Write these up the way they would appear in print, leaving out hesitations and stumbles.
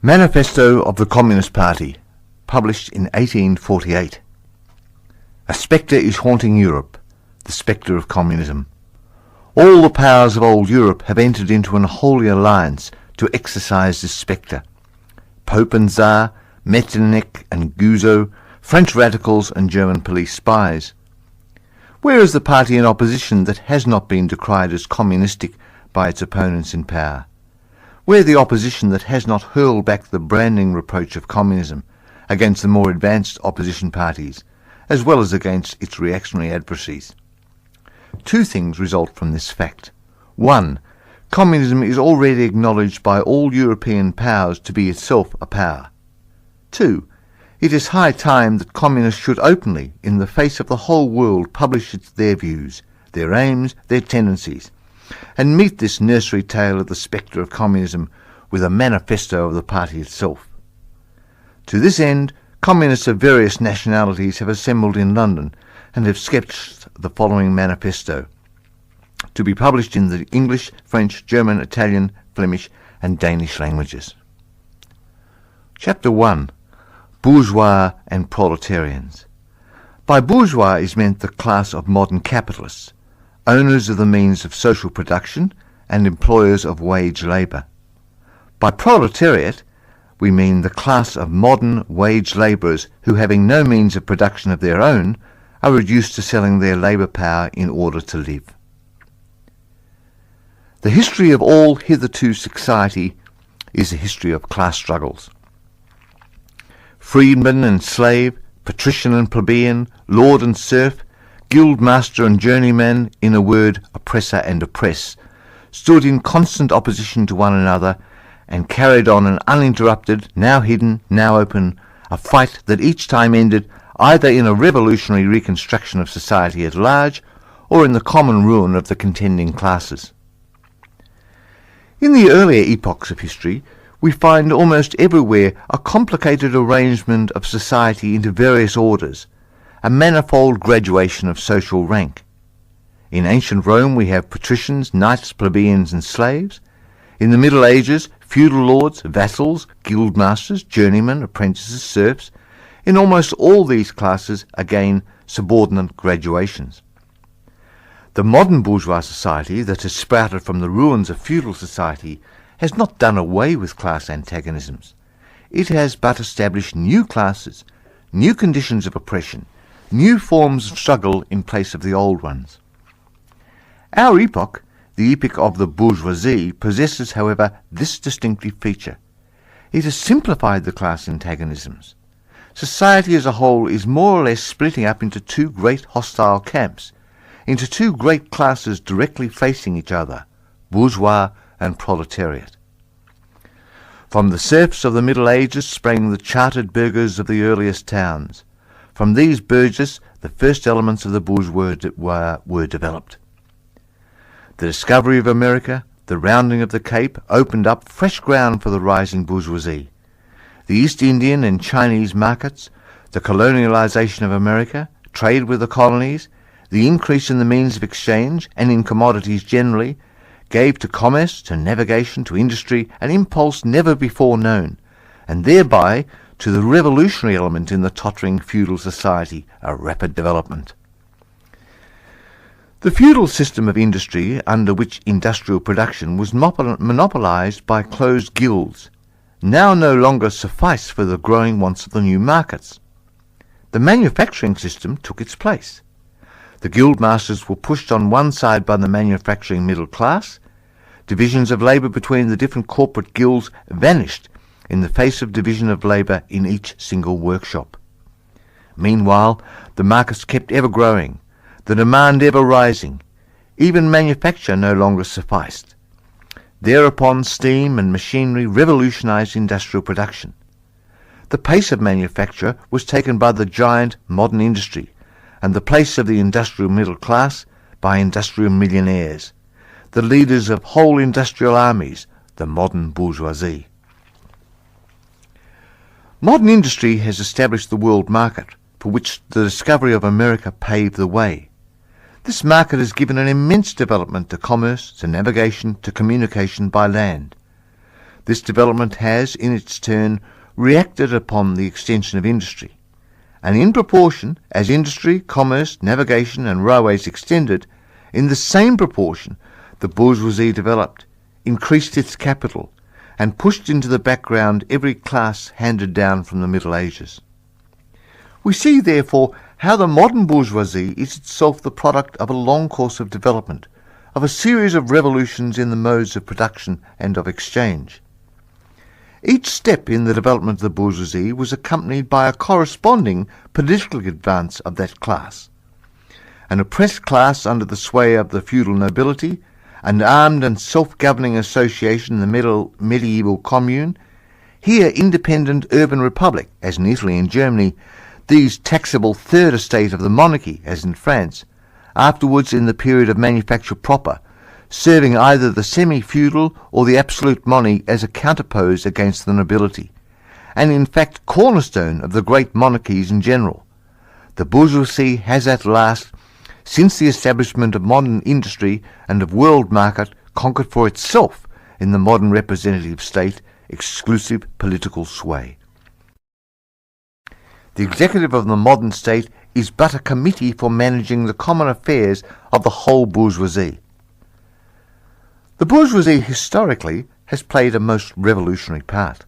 Manifesto of the Communist Party, published in 1848. A spectre is haunting Europe, the spectre of communism. All the powers of old Europe have entered into an holy alliance to exorcise this spectre. Pope and Tsar, Metternich and Guizot, French radicals and German police spies. Where is the party in opposition that has not been decried as communistic by its opponents in power? Where the opposition that has not hurled back the branding reproach of communism against the more advanced opposition parties, as well as against its reactionary adversaries? Two things result from this fact. One, communism is already acknowledged by all European powers to be itself a power. Two, it is high time that communists should openly, in the face of the whole world, publish their views, their aims, their tendencies, and meet this nursery tale of the spectre of communism with a manifesto of the party itself. To this end, communists of various nationalities have assembled in London and have sketched the following manifesto, to be published in the English, French, German, Italian, Flemish and Danish languages. Chapter 1. Bourgeois and Proletarians. By bourgeois is meant the class of modern capitalists, owners of the means of social production and employers of wage labour. By proletariat we mean the class of modern wage labourers who, having no means of production of their own, are reduced to selling their labour power in order to live. The history of all hitherto society is a history of class struggles. Freedman and slave, patrician and plebeian, lord and serf, guild master and journeyman, in a word, oppressor and oppressed, stood in constant opposition to one another and carried on an uninterrupted, now hidden, now open, a fight that each time ended either in a revolutionary reconstruction of society at large or in the common ruin of the contending classes. In the earlier epochs of history, we find almost everywhere a complicated arrangement of society into various orders, a manifold graduation of social rank. In ancient Rome we have patricians, knights, plebeians and slaves. In the Middle Ages, feudal lords, vassals, guild masters, journeymen, apprentices, serfs. In almost all these classes, again, subordinate graduations. The modern bourgeois society that has sprouted from the ruins of feudal society has not done away with class antagonisms. It has but established new classes, new conditions of oppression, new forms of struggle in place of the old ones. Our epoch, the epoch of the bourgeoisie, possesses, however, this distinctive feature. It has simplified the class antagonisms. Society as a whole is more or less splitting up into two great hostile camps, into two great classes directly facing each other, bourgeois and proletariat. From the serfs of the Middle Ages sprang the chartered burghers of the earliest towns. From these burgesses the first elements of the bourgeois were developed. The discovery of America, the rounding of the Cape, opened up fresh ground for the rising bourgeoisie. The East Indian and Chinese markets, the colonialization of America, trade with the colonies, the increase in the means of exchange and in commodities generally, gave to commerce, to navigation, to industry an impulse never before known, and thereby to the revolutionary element in the tottering feudal society a rapid development. The feudal system of industry, under which industrial production was monopolized by closed guilds, now no longer sufficed for the growing wants of the new markets. The manufacturing system took its place. The guild masters were pushed on one side by the manufacturing middle class. Divisions of labour between the different corporate guilds vanished in the face of division of labour in each single workshop. Meanwhile, the markets kept ever growing, the demand ever rising. Even manufacture no longer sufficed. Thereupon steam and machinery revolutionized industrial production. The pace of manufacture was taken by the giant modern industry, and the place of the industrial middle class by industrial millionaires, the leaders of whole industrial armies, the modern bourgeoisie. Modern industry has established the world market, for which the discovery of America paved the way. This market has given an immense development to commerce, to navigation, to communication by land. This development has, in its turn, reacted upon the extension of industry, and in proportion as industry, commerce, navigation and railways extended, in the same proportion the bourgeoisie developed, increased its capital, and pushed into the background every class handed down from the Middle Ages. We see, therefore, how the modern bourgeoisie is itself the product of a long course of development, of a series of revolutions in the modes of production and of exchange. Each step in the development of the bourgeoisie was accompanied by a corresponding political advance of that class. An oppressed class under the sway of the feudal nobility, an armed and self-governing association in the medieval commune, here independent urban republic, as in Italy and Germany, these taxable third estate of the monarchy, as in France, afterwards in the period of manufacture proper, serving either the semi-feudal or the absolute monarchy as a counterpose against the nobility, and in fact cornerstone of the great monarchies in general. The bourgeoisie has at last, since the establishment of modern industry and of world market, conquered for itself, in the modern representative state, exclusive political sway. The executive of the modern state is but a committee for managing the common affairs of the whole bourgeoisie. The bourgeoisie historically has played a most revolutionary part.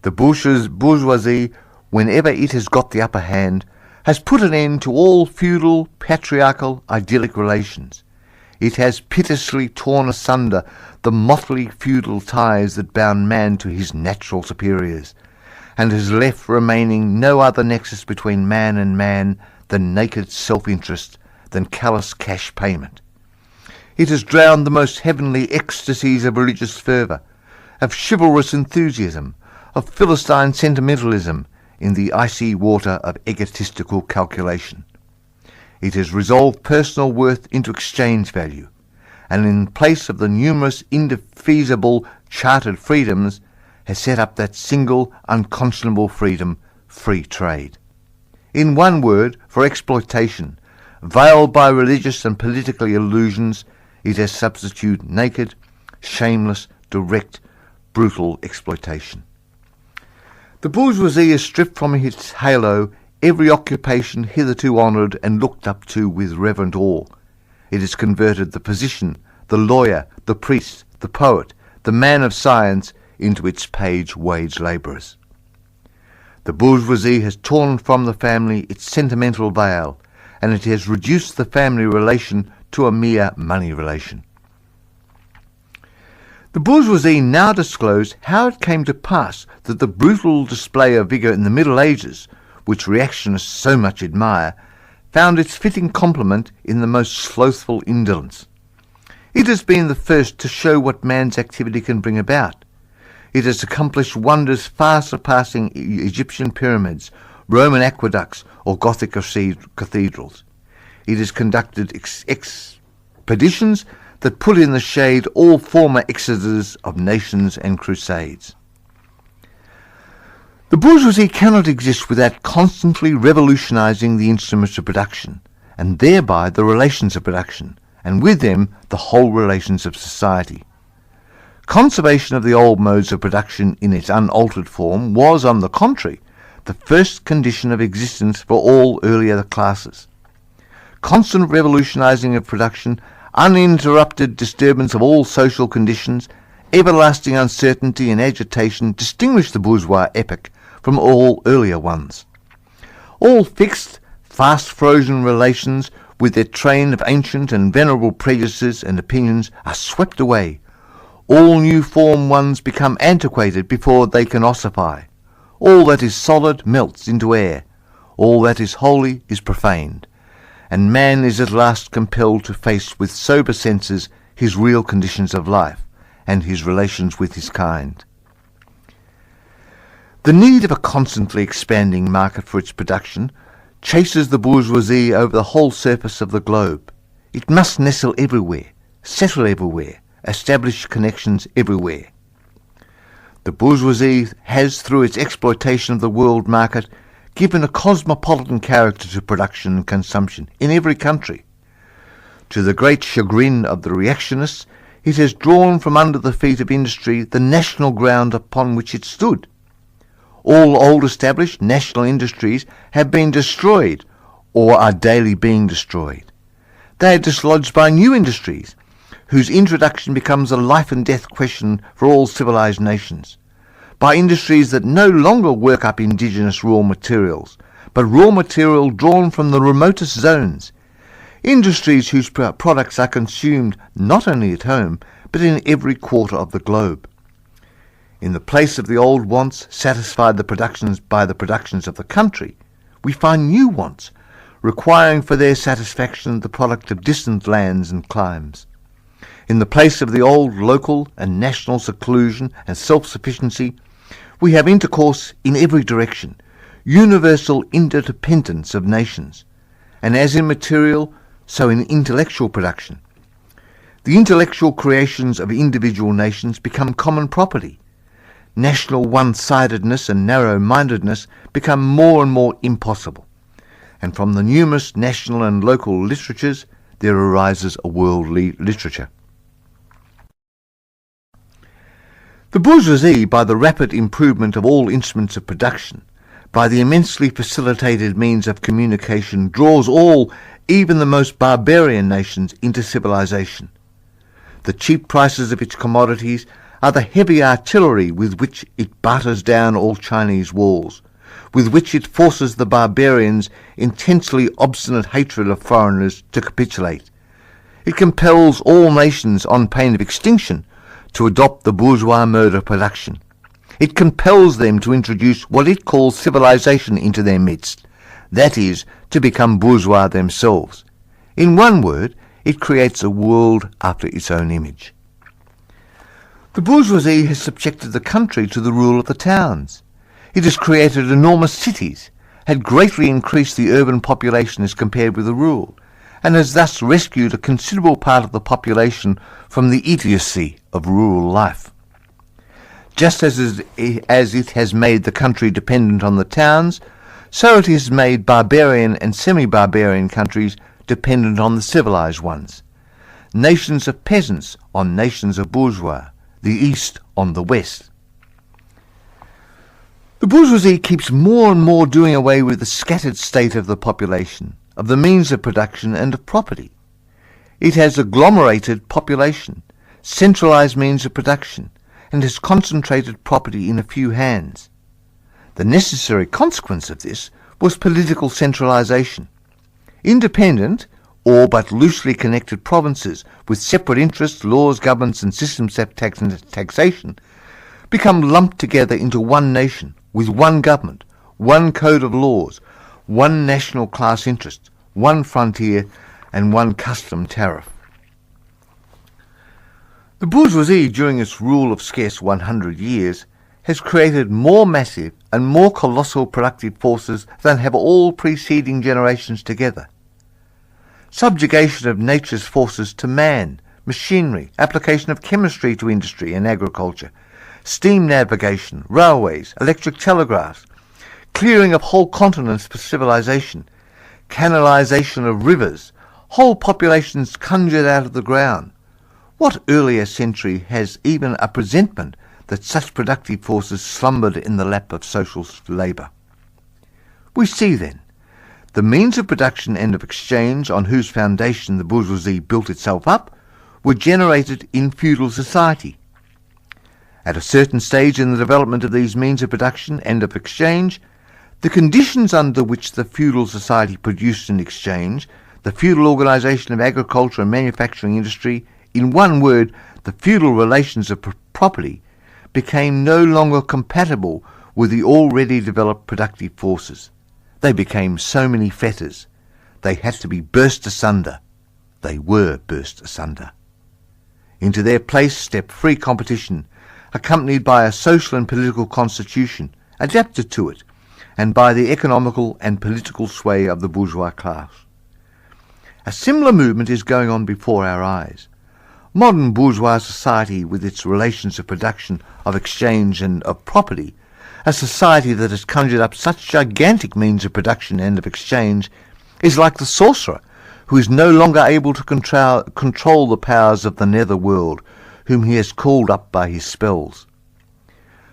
The bourgeoisie, whenever it has got the upper hand, has put an end to all feudal, patriarchal, idyllic relations. It has pitilessly torn asunder the motley feudal ties that bound man to his natural superiors, and has left remaining no other nexus between man and man than naked self-interest, than callous cash payment. It has drowned the most heavenly ecstasies of religious fervour, of chivalrous enthusiasm, of Philistine sentimentalism, in the icy water of egotistical calculation. It has resolved personal worth into exchange value, and in place of the numerous indefeasible chartered freedoms, has set up that single unconscionable freedom, free trade. In one word, for exploitation, veiled by religious and political illusions, it has substituted naked, shameless, direct, brutal exploitation. The bourgeoisie has stripped from its halo every occupation hitherto honoured and looked up to with reverent awe. It has converted the physician, the lawyer, the priest, the poet, the man of science into its wage labourers. The bourgeoisie has torn from the family its sentimental veil, and it has reduced the family relation to a mere money relation. The bourgeoisie now disclose how it came to pass that the brutal display of vigour in the Middle Ages, which reactionists so much admire, found its fitting complement in the most slothful indolence. It has been the first to show what man's activity can bring about. It has accomplished wonders far surpassing Egyptian pyramids, Roman aqueducts, or Gothic cathedrals. It has conducted expeditions that put in the shade all former exodus of nations and crusades. The bourgeoisie cannot exist without constantly revolutionizing the instruments of production, and thereby the relations of production, and with them the whole relations of society. Conservation of the old modes of production in its unaltered form was, on the contrary, the first condition of existence for all earlier classes. Constant revolutionizing of production, uninterrupted disturbance of all social conditions, everlasting uncertainty and agitation distinguish the bourgeois epoch from all earlier ones. All fixed, fast-frozen relations with their train of ancient and venerable prejudices and opinions are swept away. All new-formed ones become antiquated before they can ossify. All that is solid melts into air. All that is holy is profaned. And man is at last compelled to face with sober senses his real conditions of life and his relations with his kind. The need of a constantly expanding market for its production chases the bourgeoisie over the whole surface of the globe. It must nestle everywhere, settle everywhere, establish connections everywhere. The bourgeoisie has, through its exploitation of the world market, given a cosmopolitan character to production and consumption in every country. To the great chagrin of the reactionists, It has drawn from under the feet of industry the national ground upon which it stood. All old established national industries have been destroyed or are daily being destroyed. They are dislodged by new industries, whose introduction becomes a life and death question for all civilized nations, by industries that no longer work up indigenous raw materials, but raw material drawn from the remotest zones, industries whose products are consumed not only at home, but in every quarter of the globe. In the place of the old wants satisfied by the productions of the country, we find new wants, requiring for their satisfaction the product of distant lands and climes. In the place of the old local and national seclusion and self-sufficiency, we have intercourse in every direction, universal interdependence of nations, and as in material, so in intellectual production. The intellectual creations of individual nations become common property. National one-sidedness and narrow-mindedness become more and more impossible, and from the numerous national and local literatures there arises a world literature. The bourgeoisie, by the rapid improvement of all instruments of production, by the immensely facilitated means of communication, draws all, even the most barbarian nations, into civilization. The cheap prices of its commodities are the heavy artillery with which it batters down all Chinese walls, with which it forces the barbarians' intensely obstinate hatred of foreigners to capitulate. It compels all nations on pain of extinction to adopt the bourgeois mode of production. It compels them to introduce what it calls civilization into their midst, that is, to become bourgeois themselves. In one word, it creates a world after its own image. The bourgeoisie has subjected the country to the rule of the towns. It has created enormous cities, had greatly increased the urban population as compared with the rural, and has thus rescued a considerable part of the population from the idiocy of rural life. Just as it has made the country dependent on the towns, so it has made barbarian and semi-barbarian countries dependent on the civilized ones. Nations of peasants on nations of bourgeois, the East on the West. The bourgeoisie keeps more and more doing away with the scattered state of the population, of the means of production and of property. It has agglomerated population, centralized means of production, and has concentrated property in a few hands. The necessary consequence of this was political centralization. Independent, or but loosely connected provinces with separate interests, laws, governments and systems of taxation become lumped together into one nation, with one government, one code of laws, one national class interest, one frontier and one custom tariff. The bourgeoisie, during its rule of scarce 100 years, has created more massive and more colossal productive forces than have all preceding generations together. Subjugation of nature's forces to man, machinery, application of chemistry to industry and agriculture, steam navigation, railways, electric telegraphs, clearing of whole continents for civilization, canalization of rivers, whole populations conjured out of the ground. What earlier century has even a presentment that such productive forces slumbered in the lap of social labour? We see, then, the means of production and of exchange on whose foundation the bourgeoisie built itself up were generated in feudal society. At a certain stage in the development of these means of production and of exchange, the conditions under which the feudal society produced and exchanged, the feudal organisation of agriculture and manufacturing industry, in one word, the feudal relations of property, became no longer compatible with the already developed productive forces. They became so many fetters. They had to be burst asunder. They were burst asunder. Into their place stepped free competition, accompanied by a social and political constitution, adapted to it, and by the economical and political sway of the bourgeois class. A similar movement is going on before our eyes. Modern bourgeois society, with its relations of production, of exchange and of property, a society that has conjured up such gigantic means of production and of exchange, is like the sorcerer who is no longer able to control the powers of the nether world, whom he has called up by his spells.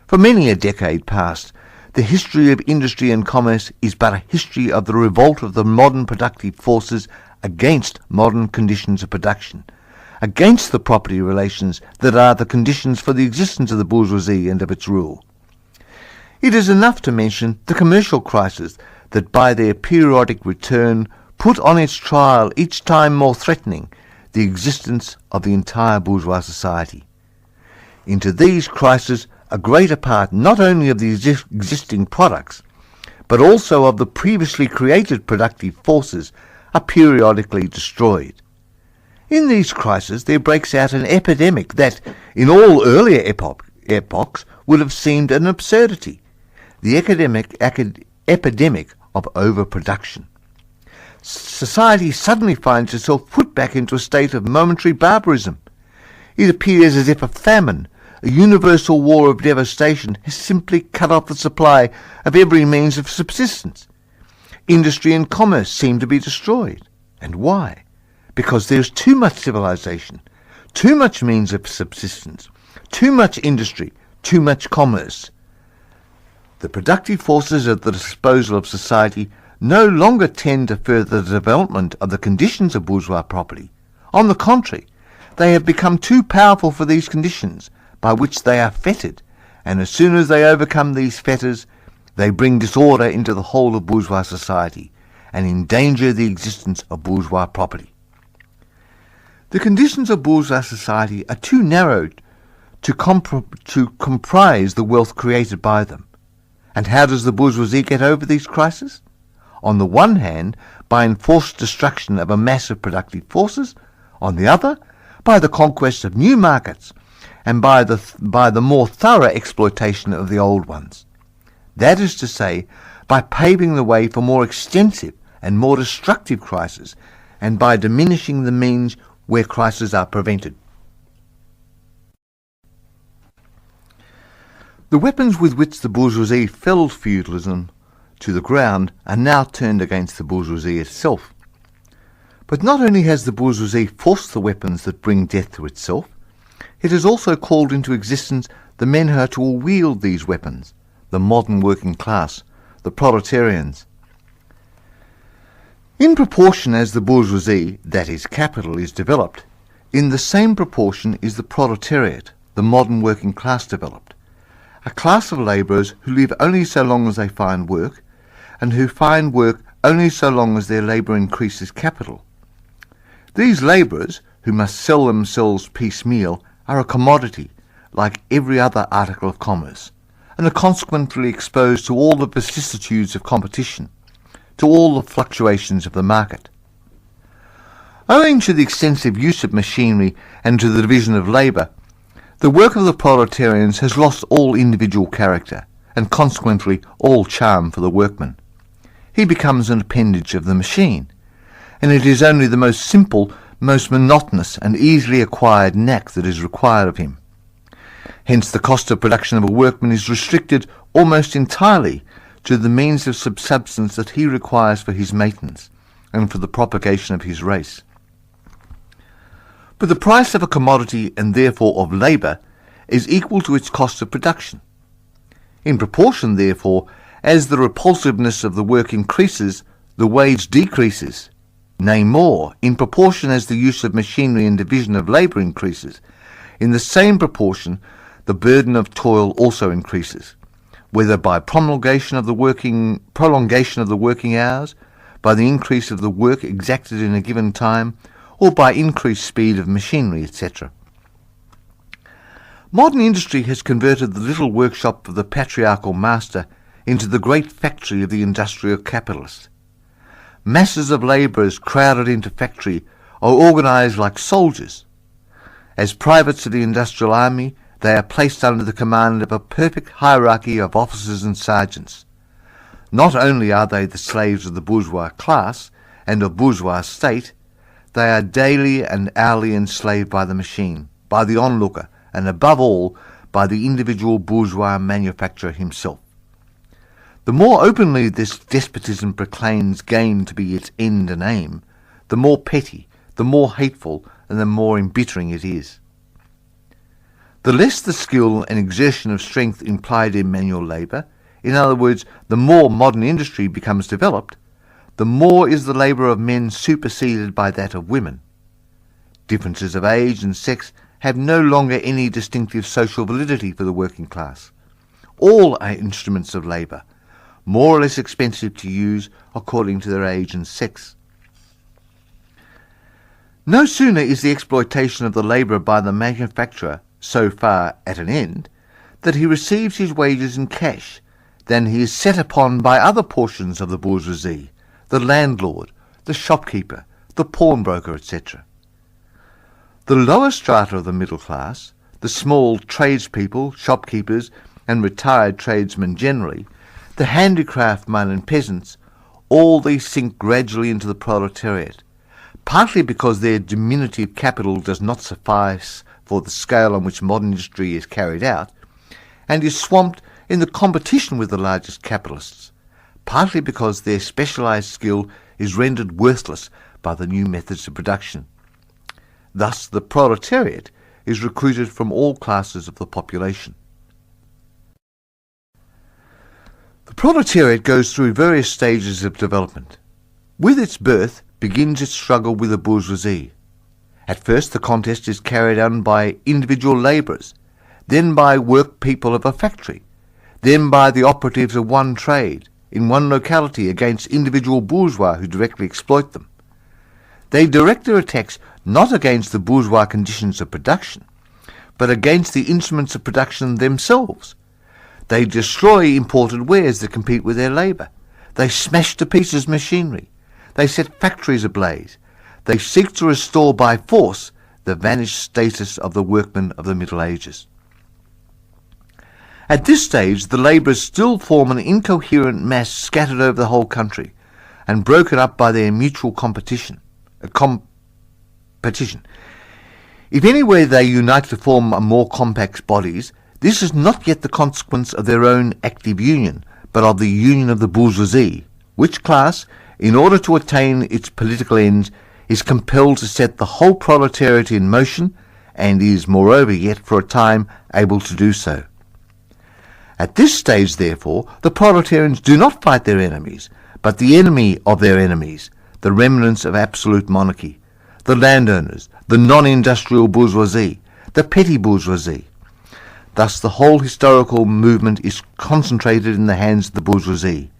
For many a decade past, the history of industry and commerce is but a history of the revolt of the modern productive forces against modern conditions of production, against the property relations that are the conditions for the existence of the bourgeoisie and of its rule. It is enough to mention the commercial crises that by their periodic return put on its trial each time more threatening the existence of the entire bourgeois society. Into these crises a greater part not only of the existing products, but also of the previously created productive forces are periodically destroyed. In these crises there breaks out an epidemic that, in all earlier epochs, would have seemed an absurdity, the epidemic of overproduction. Society suddenly finds itself put back into a state of momentary barbarism. It appears as if a famine, a universal war of devastation, has simply cut off the supply of every means of subsistence. Industry and commerce seem to be destroyed. And why? Because there is too much civilization, too much means of subsistence, too much industry, too much commerce. The productive forces at the disposal of society no longer tend to further the development of the conditions of bourgeois property. On the contrary, they have become too powerful for these conditions, by which they are fettered, and as soon as they overcome these fetters, they bring disorder into the whole of bourgeois society, and endanger the existence of bourgeois property. The conditions of bourgeois society are too narrow to comprise the wealth created by them. And how does the bourgeoisie get over these crises? On the one hand, by enforced destruction of a mass of productive forces; on the other, by the conquest of new markets, and by the more thorough exploitation of the old ones. That is to say, by paving the way for more extensive and more destructive crises, and by diminishing the means where crises are prevented. The weapons with which the bourgeoisie felled feudalism to the ground are now turned against the bourgeoisie itself. But not only has the bourgeoisie forced the weapons that bring death to itself, it has also called into existence the men who are to wield these weapons, the modern working class, the proletarians. In proportion as the bourgeoisie, that is capital, is developed, in the same proportion is the proletariat, the modern working class, developed. A class of labourers who live only so long as they find work, and who find work only so long as their labour increases capital. These labourers, who must sell themselves piecemeal, are a commodity, like every other article of commerce, and are consequently exposed to all the vicissitudes of competition, to all the fluctuations of the market. Owing to the extensive use of machinery and to the division of labour, the work of the proletarians has lost all individual character, and consequently all charm for the workman. He becomes an appendage of the machine, and it is only the most simple, most monotonous and easily acquired knack that is required of him. Hence the cost of production of a workman is restricted almost entirely to the means of subsistence that he requires for his maintenance and for the propagation of his race. But the price of a commodity, and therefore of labour, is equal to its cost of production. In proportion, therefore, as the repulsiveness of the work increases, the wage decreases. Nay more, in proportion as the use of machinery and division of labour increases, in the same proportion the burden of toil also increases, whether by prolongation of the working hours, by the increase of the work exacted in a given time, or by increased speed of machinery, etc. Modern industry has converted the little workshop of the patriarchal master into the great factory of the industrial capitalist. Masses of labourers crowded into factory are organised like soldiers. As privates of the industrial army, they are placed under the command of a perfect hierarchy of officers and sergeants. Not only are they the slaves of the bourgeois class and of bourgeois state, they are daily and hourly enslaved by the machine, by the onlooker, and above all, by the individual bourgeois manufacturer himself. The more openly this despotism proclaims gain to be its end and aim, the more petty, the more hateful, and the more embittering it is. The less the skill and exertion of strength implied in manual labour, in other words, the more modern industry becomes developed, the more is the labour of men superseded by that of women. Differences of age and sex have no longer any distinctive social validity for the working class. All are instruments of labour, more or less expensive to use according to their age and sex. No sooner is the exploitation of the labourer by the manufacturer so far at an end that he receives his wages in cash than he is set upon by other portions of the bourgeoisie, the landlord, the shopkeeper, the pawnbroker, etc. The lower strata of the middle class, the small tradespeople, shopkeepers, and retired tradesmen generally, the handicraftsmen and peasants, all these sink gradually into the proletariat, partly because their diminutive capital does not suffice for the scale on which modern industry is carried out, and is swamped in the competition with the largest capitalists, partly because their specialised skill is rendered worthless by the new methods of production. Thus the proletariat is recruited from all classes of the population. The proletariat goes through various stages of development. With its birth begins its struggle with the bourgeoisie. At first the contest is carried on by individual labourers, then by work people of a factory, then by the operatives of one trade, in one locality against individual bourgeois who directly exploit them. They direct their attacks not against the bourgeois conditions of production, but against the instruments of production themselves. They destroy imported wares that compete with their labour. They smash to pieces machinery. They set factories ablaze. They seek to restore by force the vanished status of the workmen of the Middle Ages. At this stage, the labourers still form an incoherent mass scattered over the whole country and broken up by their mutual competition. If anywhere they unite to form more compact bodies, this is not yet the consequence of their own active union, but of the union of the bourgeoisie, which class, in order to attain its political ends, is compelled to set the whole proletariat in motion, and is moreover yet for a time able to do so. At this stage, therefore, the proletarians do not fight their enemies, but the enemy of their enemies, the remnants of absolute monarchy, the landowners, the non-industrial bourgeoisie, the petty bourgeoisie. Thus the whole historical movement is concentrated in the hands of the bourgeoisie.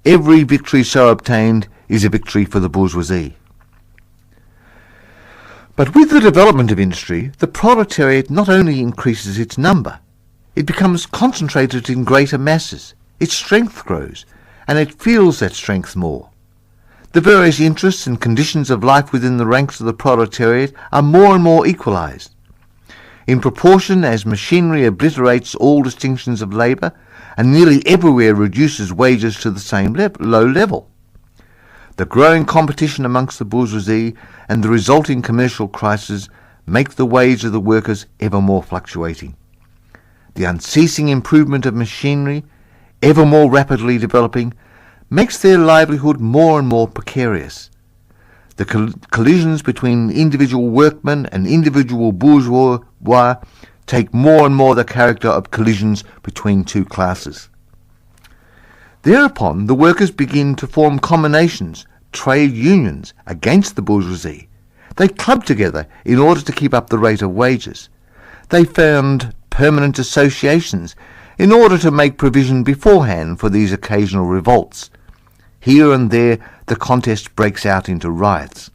Every victory so obtained is a victory for the bourgeoisie. But with the development of industry, the proletariat not only increases its number, it becomes concentrated in greater masses, its strength grows, and it feels that strength more. The various interests and conditions of life within the ranks of the proletariat are more and more equalized. In proportion as machinery obliterates all distinctions of labour and nearly everywhere reduces wages to the same low level. The growing competition amongst the bourgeoisie and the resulting commercial crisis make the wage of the workers ever more fluctuating. The unceasing improvement of machinery, ever more rapidly developing, makes their livelihood more and more precarious. The collisions between individual workmen and individual bourgeois take more and more the character of collisions between two classes. Thereupon the workers begin to form combinations, trade unions, against the bourgeoisie. They club together in order to keep up the rate of wages. They found permanent associations in order to make provision beforehand for these occasional revolts. Here and there the contest breaks out into riots.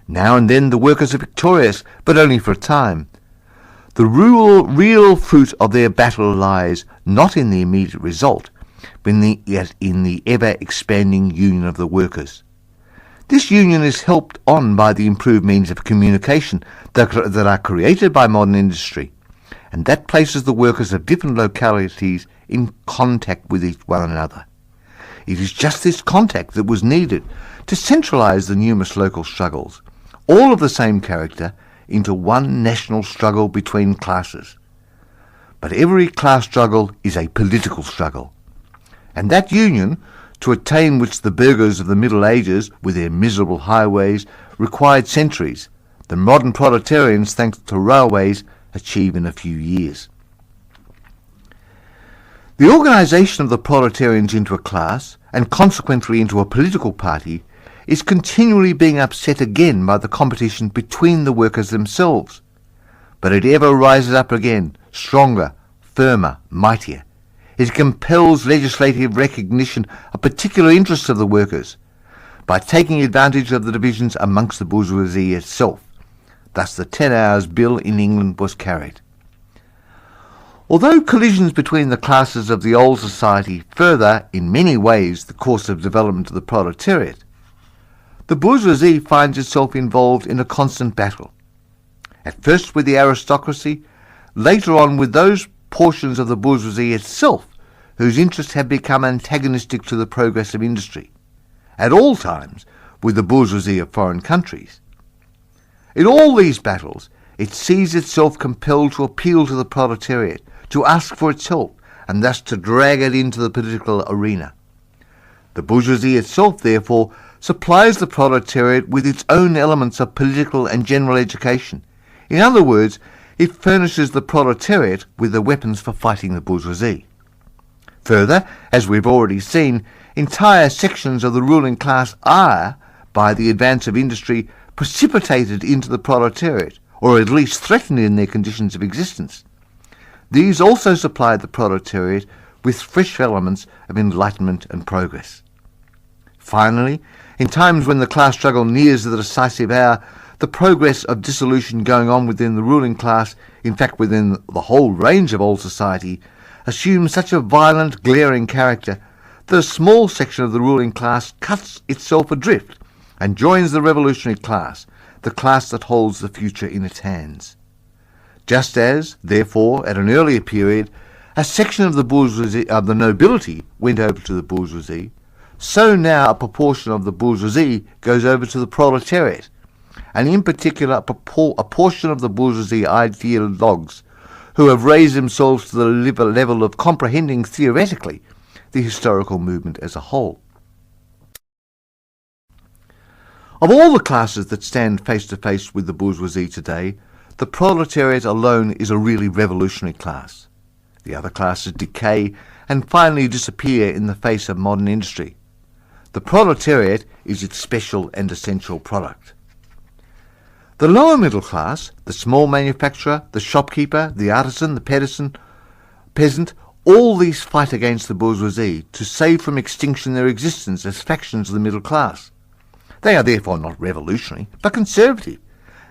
Now and then the workers are victorious, but only for a time. The real fruit of their battle lies not in the immediate result, but in the ever-expanding union of the workers. This union is helped on by the improved means of communication that are created by modern industry, and that places the workers of different localities in contact with one another. It is just this contact that was needed to centralize the numerous local struggles, all of the same character, into one national struggle between classes. But every class struggle is a political struggle, and that union, to attain which the burghers of the Middle Ages, with their miserable highways, required centuries, the modern proletarians, thanks to railways, achieve in a few years. The organisation of the proletarians into a class, and consequently into a political party, is continually being upset again by the competition between the workers themselves. But it ever rises up again, stronger, firmer, mightier. It compels legislative recognition of particular interests of the workers by taking advantage of the divisions amongst the bourgeoisie itself. Thus the 10 Hours Bill in England was carried. Although collisions between the classes of the old society further, in many ways, the course of development of the proletariat, the bourgeoisie finds itself involved in a constant battle. At first with the aristocracy, later on with those portions of the bourgeoisie itself whose interests have become antagonistic to the progress of industry, at all times with the bourgeoisie of foreign countries. In all these battles, it sees itself compelled to appeal to the proletariat, to ask for its help, and thus to drag it into the political arena. The bourgeoisie itself, therefore, supplies the proletariat with its own elements of political and general education. In other words, it furnishes the proletariat with the weapons for fighting the bourgeoisie. Further, as we've already seen, entire sections of the ruling class are, by the advance of industry, precipitated into the proletariat, or at least threatened in their conditions of existence. These also supply the proletariat with fresh elements of enlightenment and progress. Finally, in times when the class struggle nears the decisive hour, the progress of dissolution going on within the ruling class, in fact within the whole range of old society, assumes such a violent, glaring character that a small section of the ruling class cuts itself adrift and joins the revolutionary class, the class that holds the future in its hands. Just as, therefore, at an earlier period, a section of the bourgeoisie, of the nobility, went over to the bourgeoisie, so now a proportion of the bourgeoisie goes over to the proletariat, and in particular a portion of the bourgeoisie ideologues who have raised themselves to the level of comprehending theoretically the historical movement as a whole. Of all the classes that stand face to face with the bourgeoisie today, the proletariat alone is a really revolutionary class. The other classes decay and finally disappear in the face of modern industry. The proletariat is its special and essential product. The lower middle class, the small manufacturer, the shopkeeper, the artisan, the peasant, all these fight against the bourgeoisie to save from extinction their existence as factions of the middle class. They are therefore not revolutionary, but conservative.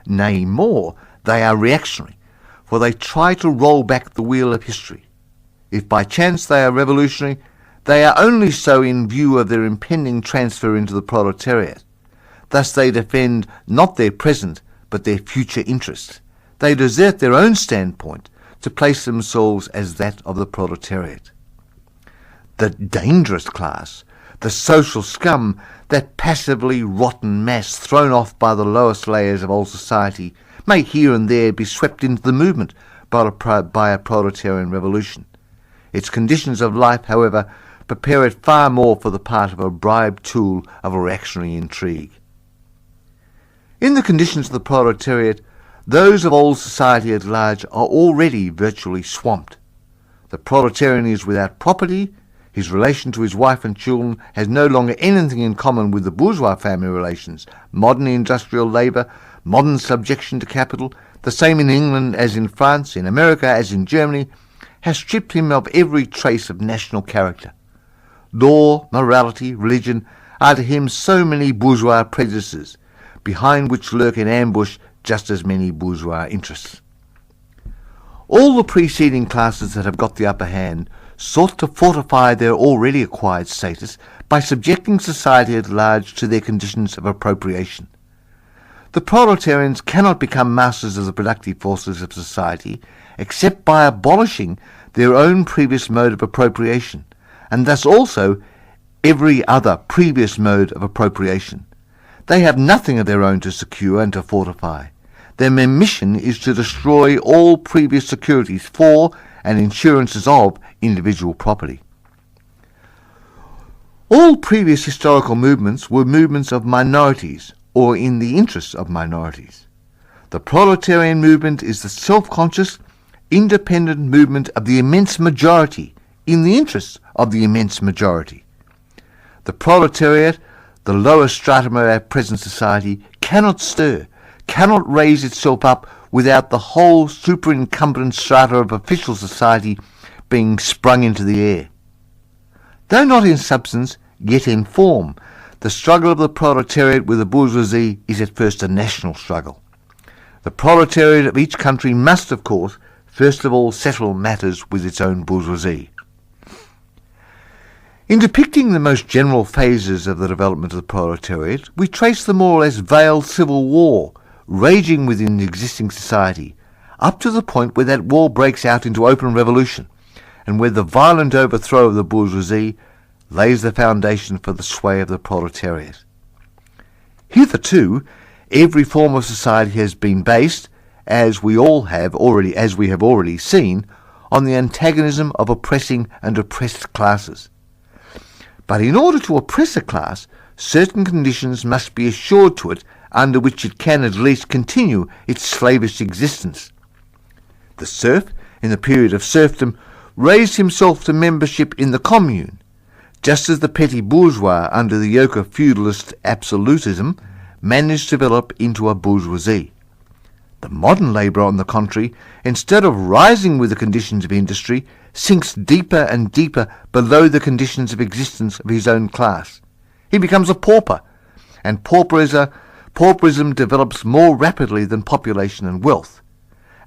Nay, more, they are reactionary, for they try to roll back the wheel of history. If by chance they are revolutionary, they are only so in view of their impending transfer into the proletariat. Thus they defend not their present, but their future interests. They desert their own standpoint to place themselves as that of the proletariat. The dangerous class, the social scum, that passively rotten mass thrown off by the lowest layers of old society, may here and there be swept into the movement by a proletarian revolution. Its conditions of life, however, prepare it far more for the part of a bribed tool of a reactionary intrigue. In the conditions of the proletariat, those of old society at large are already virtually swamped. The proletarian is without property, his relation to his wife and children has no longer anything in common with the bourgeois family relations, modern industrial labour, modern subjection to capital, the same in England as in France, in America as in Germany, has stripped him of every trace of national character. Law, morality, religion are to him so many bourgeois prejudices, behind which lurk in ambush just as many bourgeois interests. All the preceding classes that have got the upper hand sought to fortify their already acquired status by subjecting society at large to their conditions of appropriation. The proletarians cannot become masters of the productive forces of society except by abolishing their own previous mode of appropriation, and thus also every other previous mode of appropriation. They have nothing of their own to secure and to fortify. Their mission is to destroy all previous securities for and insurances of individual property. All previous historical movements were movements of minorities, or in the interests of minorities. The proletarian movement is the self-conscious, independent movement of the immense majority, in the interests of the immense majority. The proletariat, the lower stratum of our present society, cannot stir, cannot raise itself up without the whole superincumbent strata of official society being sprung into the air. Though not in substance, yet in form, the struggle of the proletariat with the bourgeoisie is at first a national struggle. The proletariat of each country must, of course, first of all settle matters with its own bourgeoisie. In depicting the most general phases of the development of the proletariat, we trace the more or less veiled civil war raging within the existing society, up to the point where that war breaks out into open revolution, and where the violent overthrow of the bourgeoisie lays the foundation for the sway of the proletariat. Hitherto, every form of society has been based, as we have already seen, on the antagonism of oppressing and oppressed classes. But in order to oppress a class, certain conditions must be assured to it under which it can at least continue its slavish existence. The serf, in the period of serfdom, raised himself to membership in the commune, just as the petty bourgeois, under the yoke of feudalist absolutism, managed to develop into a bourgeoisie. The modern labourer, on the contrary, instead of rising with the conditions of industry, sinks deeper and deeper below the conditions of existence of his own class. He becomes a pauper, and pauperism develops more rapidly than population and wealth.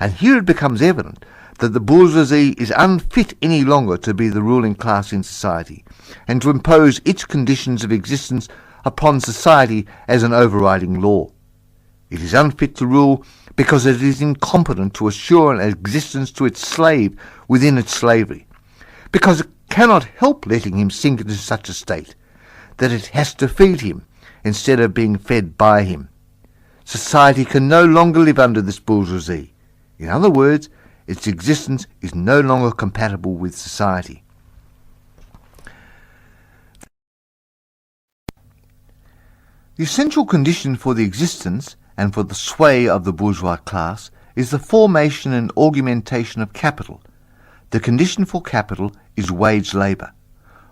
And here it becomes evident that the bourgeoisie is unfit any longer to be the ruling class in society, and to impose its conditions of existence upon society as an overriding law. It is unfit to rule because it is incompetent to assure an existence to its slave within its slavery, because it cannot help letting him sink into such a state that it has to feed him instead of being fed by him. Society can no longer live under this bourgeoisie. In other words, its existence is no longer compatible with society. The essential condition for the existence and for the sway of the bourgeois class is the formation and augmentation of capital. The condition for capital is wage labour.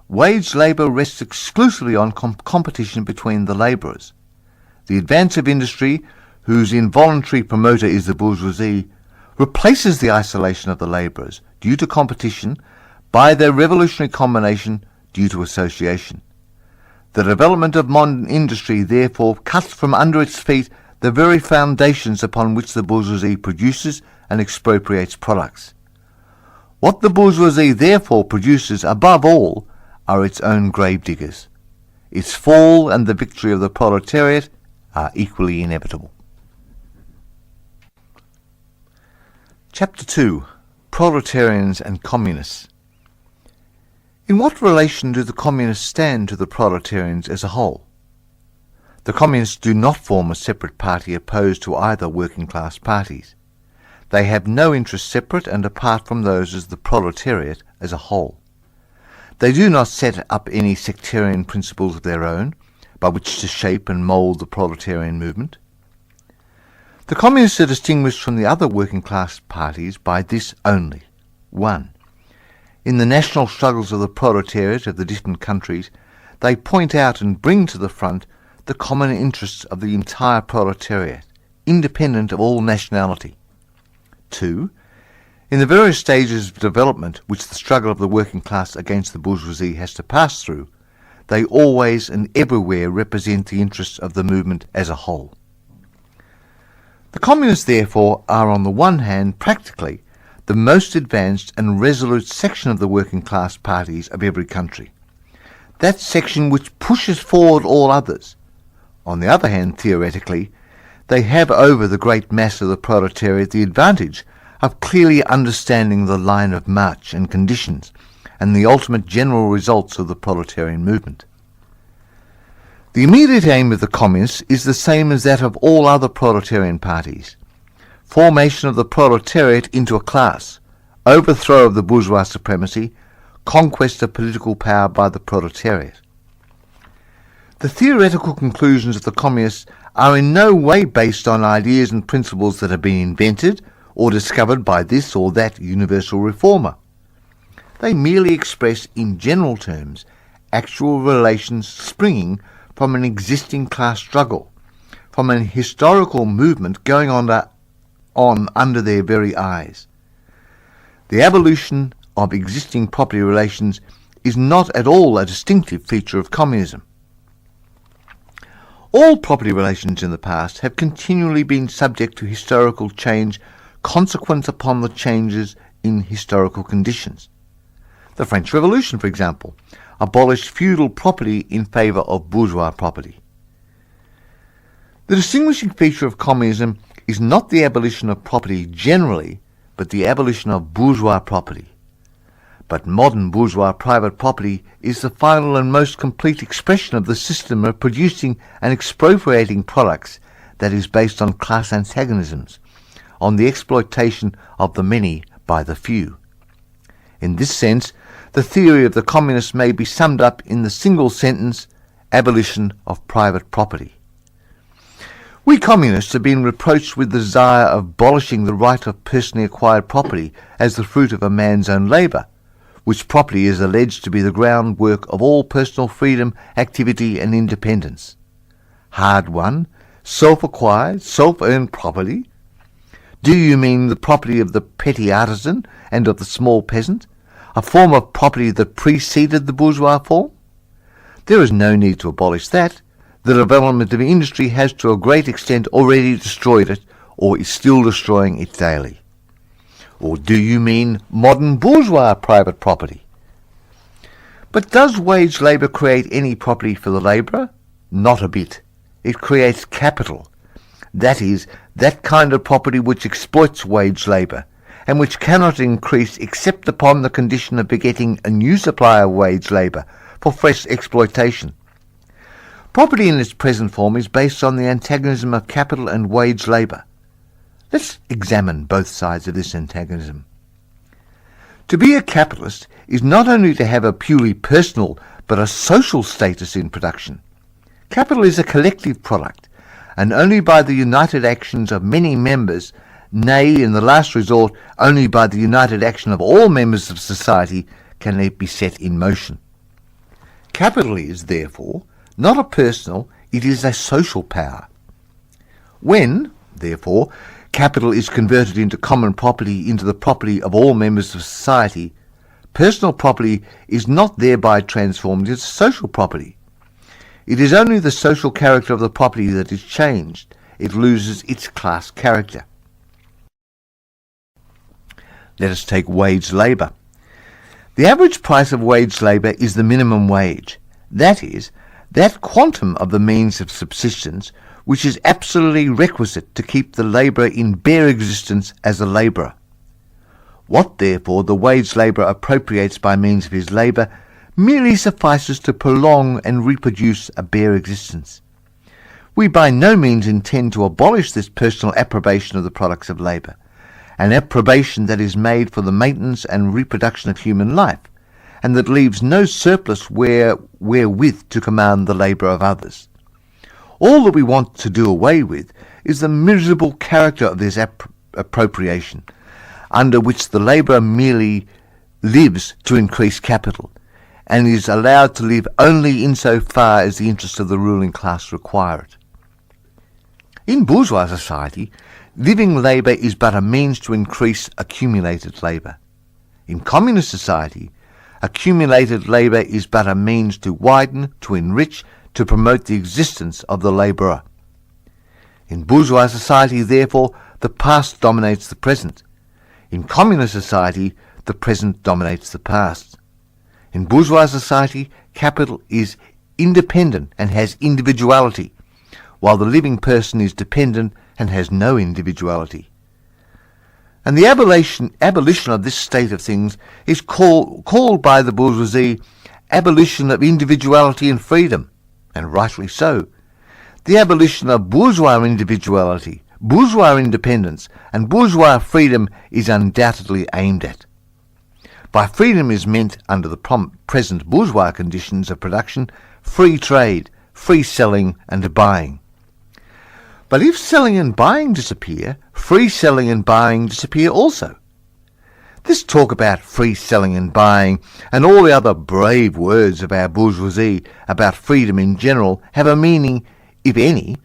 Wage labour rests exclusively on competition between the labourers. The advance of industry, whose involuntary promoter is the bourgeoisie, replaces the isolation of the labourers due to competition by their revolutionary combination due to association. The development of modern industry therefore cuts from under its feet the very foundations upon which the bourgeoisie produces and expropriates products. What the bourgeoisie therefore produces above all are its own gravediggers. Its fall and the victory of the proletariat are equally inevitable. Chapter 2. Proletarians and Communists. In what relation do the Communists stand to the proletarians as a whole? The Communists do not form a separate party opposed to either working class parties. They have no interests separate and apart from those of the proletariat as a whole. They do not set up any sectarian principles of their own by which to shape and mould the proletarian movement. The Communists are distinguished from the other working class parties by this only. 1. In the national struggles of the proletariat of the different countries, they point out and bring to the front the common interests of the entire proletariat, independent of all nationality. 2. In the various stages of development which the struggle of the working class against the bourgeoisie has to pass through, they always and everywhere represent the interests of the movement as a whole. The Communists, therefore, are on the one hand practically the most advanced and resolute section of the working class parties of every country, that section which pushes forward all others. On the other hand, theoretically, they have over the great mass of the proletariat the advantage of clearly understanding the line of march and conditions and the ultimate general results of the proletarian movement. The immediate aim of the Communists is the same as that of all other proletarian parties: formation of the proletariat into a class, overthrow of the bourgeois supremacy, conquest of political power by the proletariat. The theoretical conclusions of the communists are in no way based on ideas and principles that have been invented or discovered by this or that universal reformer. They merely express in general terms actual relations springing from an existing class struggle, from an historical movement going on under their very eyes. The abolition of existing property relations is not at all a distinctive feature of communism. All property relations in the past have continually been subject to historical change consequent upon the changes in historical conditions. The French Revolution, for example, abolished feudal property in favour of bourgeois property. The distinguishing feature of communism is not the abolition of property generally, but the abolition of bourgeois property. But modern bourgeois private property is the final and most complete expression of the system of producing and expropriating products that is based on class antagonisms, on the exploitation of the many by the few. In this sense, the theory of the communists may be summed up in the single sentence, abolition of private property. We communists have been reproached with the desire of abolishing the right of personally acquired property as the fruit of a man's own labour, which property is alleged to be the groundwork of all personal freedom, activity and independence. Hard-won, self-acquired, self-earned property? Do you mean the property of the petty artisan and of the small peasant, a form of property that preceded the bourgeois form? There is no need to abolish that. The development of industry has to a great extent already destroyed it, or is still destroying it daily. Or do you mean modern bourgeois private property? But does wage labour create any property for the labourer? Not a bit. It creates capital. That is, that kind of property which exploits wage labour, and which cannot increase except upon the condition of begetting a new supply of wage labour for fresh exploitation. Property in its present form is based on the antagonism of capital and wage labour. Let's examine both sides of this antagonism. To be a capitalist is not only to have a purely personal but a social status in production. Capital is a collective product, and only by the united actions of many members, nay, in the last resort, only by the united action of all members of society, can it be set in motion. Capital is, therefore, not a personal, it is a social power. When, therefore, capital is converted into common property, into the property of all members of society, personal property is not thereby transformed into social property. It is only the social character of the property that is changed. It loses its class character. Let us take wage labour. The average price of wage labour is the minimum wage. That is, that quantum of the means of subsistence which is absolutely requisite to keep the labourer in bare existence as a labourer. What, therefore, the wage labourer appropriates by means of his labour merely suffices to prolong and reproduce a bare existence. We by no means intend to abolish this personal approbation of the products of labour, an approbation that is made for the maintenance and reproduction of human life, and that leaves no surplus wherewith to command the labour of others. All that we want to do away with is the miserable character of this appropriation, under which the labourer merely lives to increase capital, and is allowed to live only in so far as the interests of the ruling class require it. In bourgeois society, living labour is but a means to increase accumulated labour. In communist society, accumulated labour is but a means to widen, to enrich, to promote the existence of the labourer. In bourgeois society, therefore, the past dominates the present. In communist society, the present dominates the past. In bourgeois society, capital is independent and has individuality, while the living person is dependent and has no individuality. And the abolition of this state of things is called by the bourgeoisie abolition of individuality and freedom, and rightly so. The abolition of bourgeois individuality, bourgeois independence, and bourgeois freedom is undoubtedly aimed at. By freedom is meant, under the present bourgeois conditions of production, free trade, free selling and buying. But if selling and buying disappear, free selling and buying disappear also. This talk about free selling and buying and all the other brave words of our bourgeoisie about freedom in general have a meaning, if any,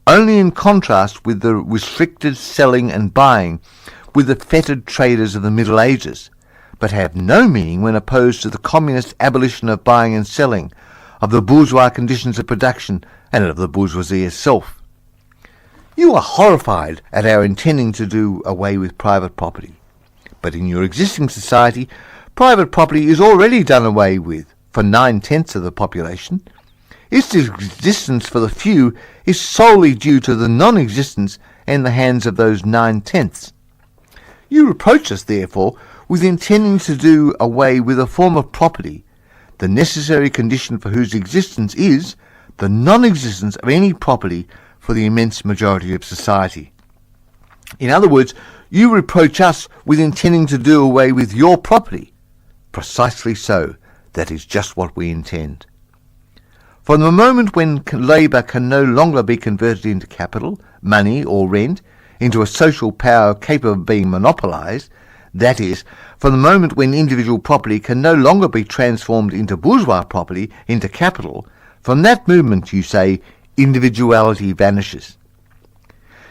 only in contrast with the restricted selling and buying with the fettered traders of the Middle Ages, but have no meaning when opposed to the communist abolition of buying and selling, of the bourgeois conditions of production, and of the bourgeoisie itself. You are horrified at our intending to do away with private property. But in your existing society, private property is already done away with for 9/10 of the population. Its existence for the few is solely due to the non-existence in the hands of those 9/10. You reproach us, therefore, with intending to do away with a form of property, the necessary condition for whose existence is the non-existence of any property for the immense majority of society. In other words, you reproach us with intending to do away with your property. Precisely so. That is just what we intend. From the moment when labour can no longer be converted into capital, money or rent, into a social power capable of being monopolised, that is, from the moment when individual property can no longer be transformed into bourgeois property, into capital, from that moment, you say, individuality vanishes.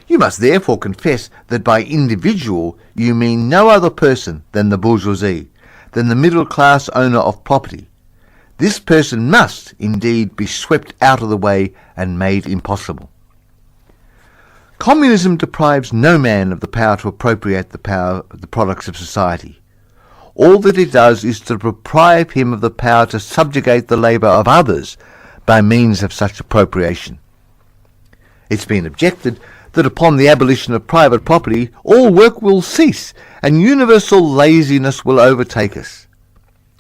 You must therefore confess that by individual you mean no other person than the bourgeoisie, than the middle-class owner of property. This person must, indeed, be swept out of the way and made impossible. Communism deprives no man of the power to appropriate the products of society. All that it does is to deprive him of the power to subjugate the labour of others by means of such appropriation. It's been objected that upon the abolition of private property, all work will cease and universal laziness will overtake us.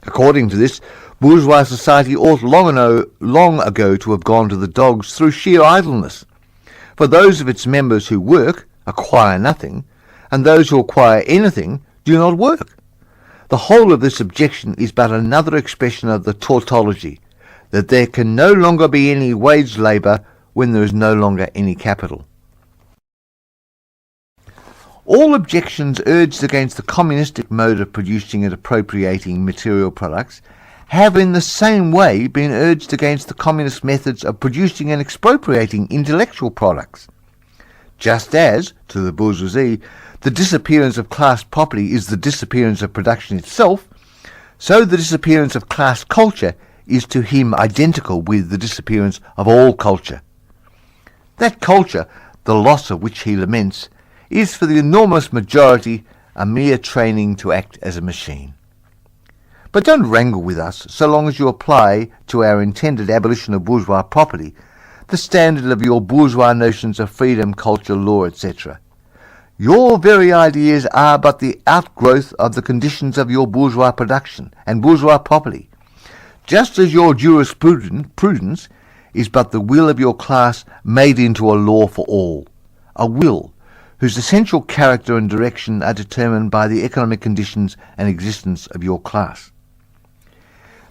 According to this, bourgeois society ought long ago to have gone to the dogs through sheer idleness. For those of its members who work acquire nothing, and those who acquire anything do not work. The whole of this objection is but another expression of the tautology, that there can no longer be any wage labour when there is no longer any capital. All objections urged against the communistic mode of producing and appropriating material products have in the same way been urged against the communist methods of producing and expropriating intellectual products. Just as, to the bourgeoisie, the disappearance of class property is the disappearance of production itself, so the disappearance of class culture is to him identical with the disappearance of all culture. That culture, the loss of which he laments, is for the enormous majority a mere training to act as a machine. But don't wrangle with us so long as you apply to our intended abolition of bourgeois property the standard of your bourgeois notions of freedom, culture, law, etc. Your very ideas are but the outgrowth of the conditions of your bourgeois production and bourgeois property, just as your jurisprudence is but the will of your class made into a law for all, a will whose essential character and direction are determined by the economic conditions and existence of your class.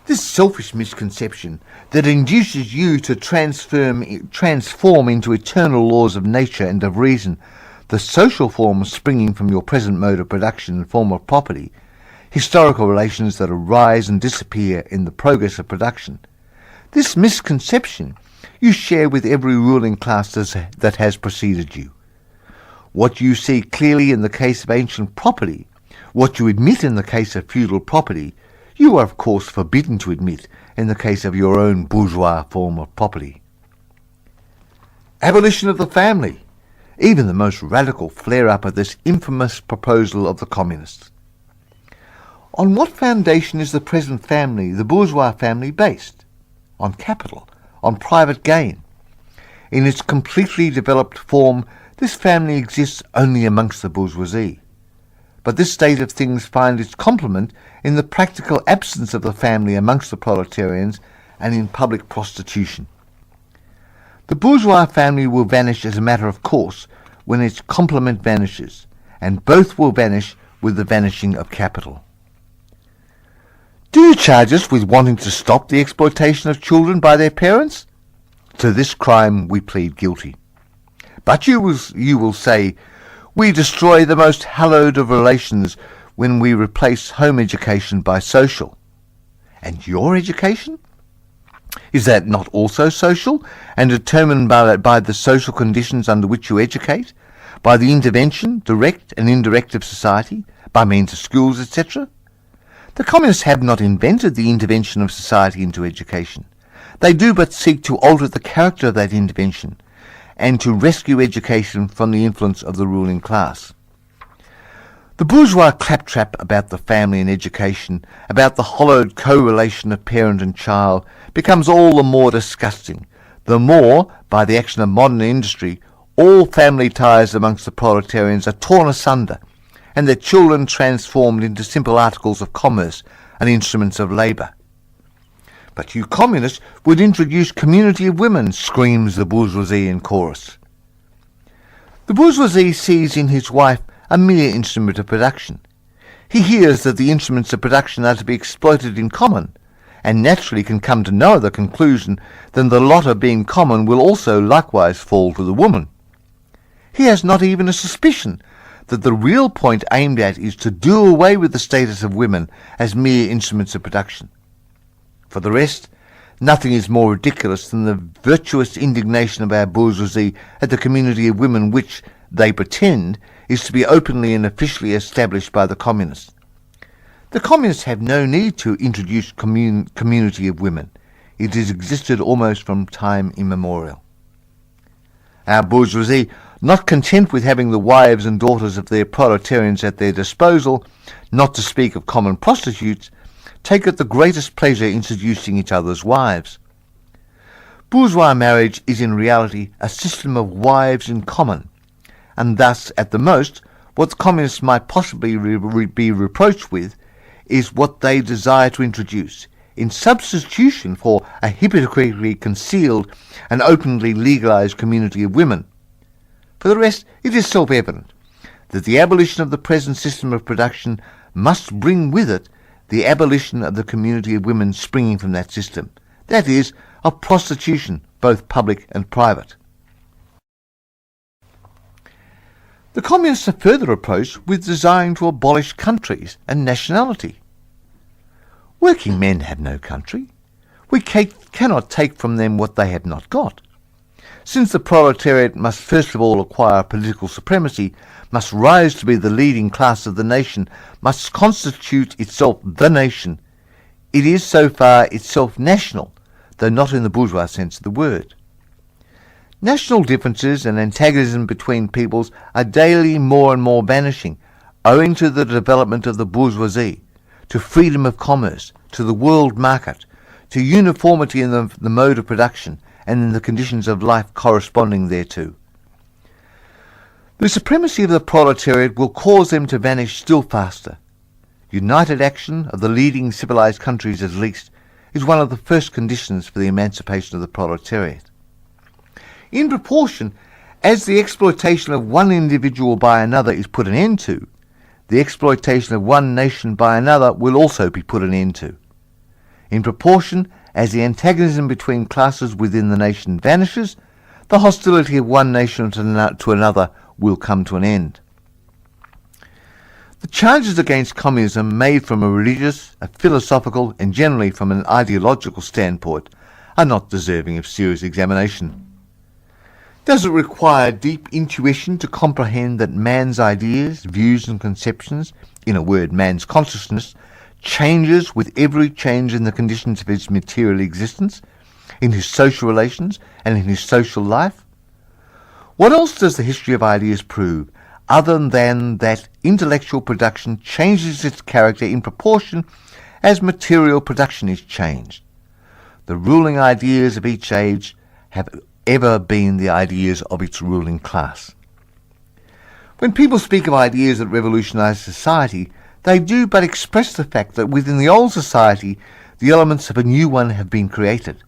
This selfish misconception that induces you to transform into eternal laws of nature and of reason the social forms springing from your present mode of production and form of property, historical relations that arise and disappear in the progress of production, this misconception you share with every ruling class that has preceded you. What you see clearly in the case of ancient property, what you admit in the case of feudal property, you are of course forbidden to admit in the case of your own bourgeois form of property. Abolition of the family, even the most radical flare-up of this infamous proposal of the communists. On what foundation is the present family, the bourgeois family, based? On capital, on private gain. In its completely developed form, this family exists only amongst the bourgeoisie. But this state of things finds its complement in the practical absence of the family amongst the proletarians and in public prostitution. The bourgeois family will vanish as a matter of course when its complement vanishes, and both will vanish with the vanishing of capital. Do you charge us with wanting to stop the exploitation of children by their parents? To this crime we plead guilty. But you will say, we destroy the most hallowed of relations when we replace home education by social. And your education? Is that not also social and determined by the social conditions under which you educate, by the intervention, direct and indirect, of society, by means of schools, etc.? The communists have not invented the intervention of society into education. They do but seek to alter the character of that intervention and to rescue education from the influence of the ruling class. The bourgeois claptrap about the family and education, about the hollowed correlation of parent and child, becomes all the more disgusting, the more, by the action of modern industry, all family ties amongst the proletarians are torn asunder, and their children transformed into simple articles of commerce and instruments of labour. But you communists would introduce community of women, screams the bourgeoisie in chorus. The bourgeoisie sees in his wife a mere instrument of production. He hears that the instruments of production are to be exploited in common, and naturally can come to no other conclusion than the lot of being common will also likewise fall to the woman. He has not even a suspicion that the real point aimed at is to do away with the status of women as mere instruments of production. For the rest, nothing is more ridiculous than the virtuous indignation of our bourgeoisie at the community of women which, they pretend, is to be openly and officially established by the communists. The communists have no need to introduce community of women. It has existed almost from time immemorial. Our bourgeoisie, not content with having the wives and daughters of their proletarians at their disposal, not to speak of common prostitutes, take it the greatest pleasure in seducing each other's wives. Bourgeois marriage is in reality a system of wives in common, and thus, at the most, what the communists might possibly be reproached with is what they desire to introduce, in substitution for a hypocritically concealed and openly legalized community of women. For the rest, it is self-evident that the abolition of the present system of production must bring with it the abolition of the community of women springing from that system, that is, of prostitution, both public and private. The communists are further approached with desiring to abolish countries and nationality. Working men have no country. We cannot take from them what they have not got. Since the proletariat must first of all acquire political supremacy, must rise to be the leading class of the nation, must constitute itself the nation, it is so far itself national, though not in the bourgeois sense of the word. National differences and antagonism between peoples are daily more and more vanishing, owing to the development of the bourgeoisie, to freedom of commerce, to the world market, to uniformity in the mode of production and in the conditions of life corresponding thereto. The supremacy of the proletariat will cause them to vanish still faster. United action of the leading civilized countries, at least, is one of the first conditions for the emancipation of the proletariat. In proportion as the exploitation of one individual by another is put an end to, the exploitation of one nation by another will also be put an end to. In proportion as the antagonism between classes within the nation vanishes, the hostility of one nation to another will come to an end. The charges against communism made from a religious, a philosophical, and generally from an ideological standpoint are not deserving of serious examination. Does it require deep intuition to comprehend that man's ideas, views and conceptions, in a word, man's consciousness, changes with every change in the conditions of his material existence, in his social relations and in his social life? What else does the history of ideas prove, other than that intellectual production changes its character in proportion as material production is changed? The ruling ideas of each age have ever been the ideas of its ruling class. When people speak of ideas that revolutionize society, they do but express the fact that within the old society the elements of a new one have been created,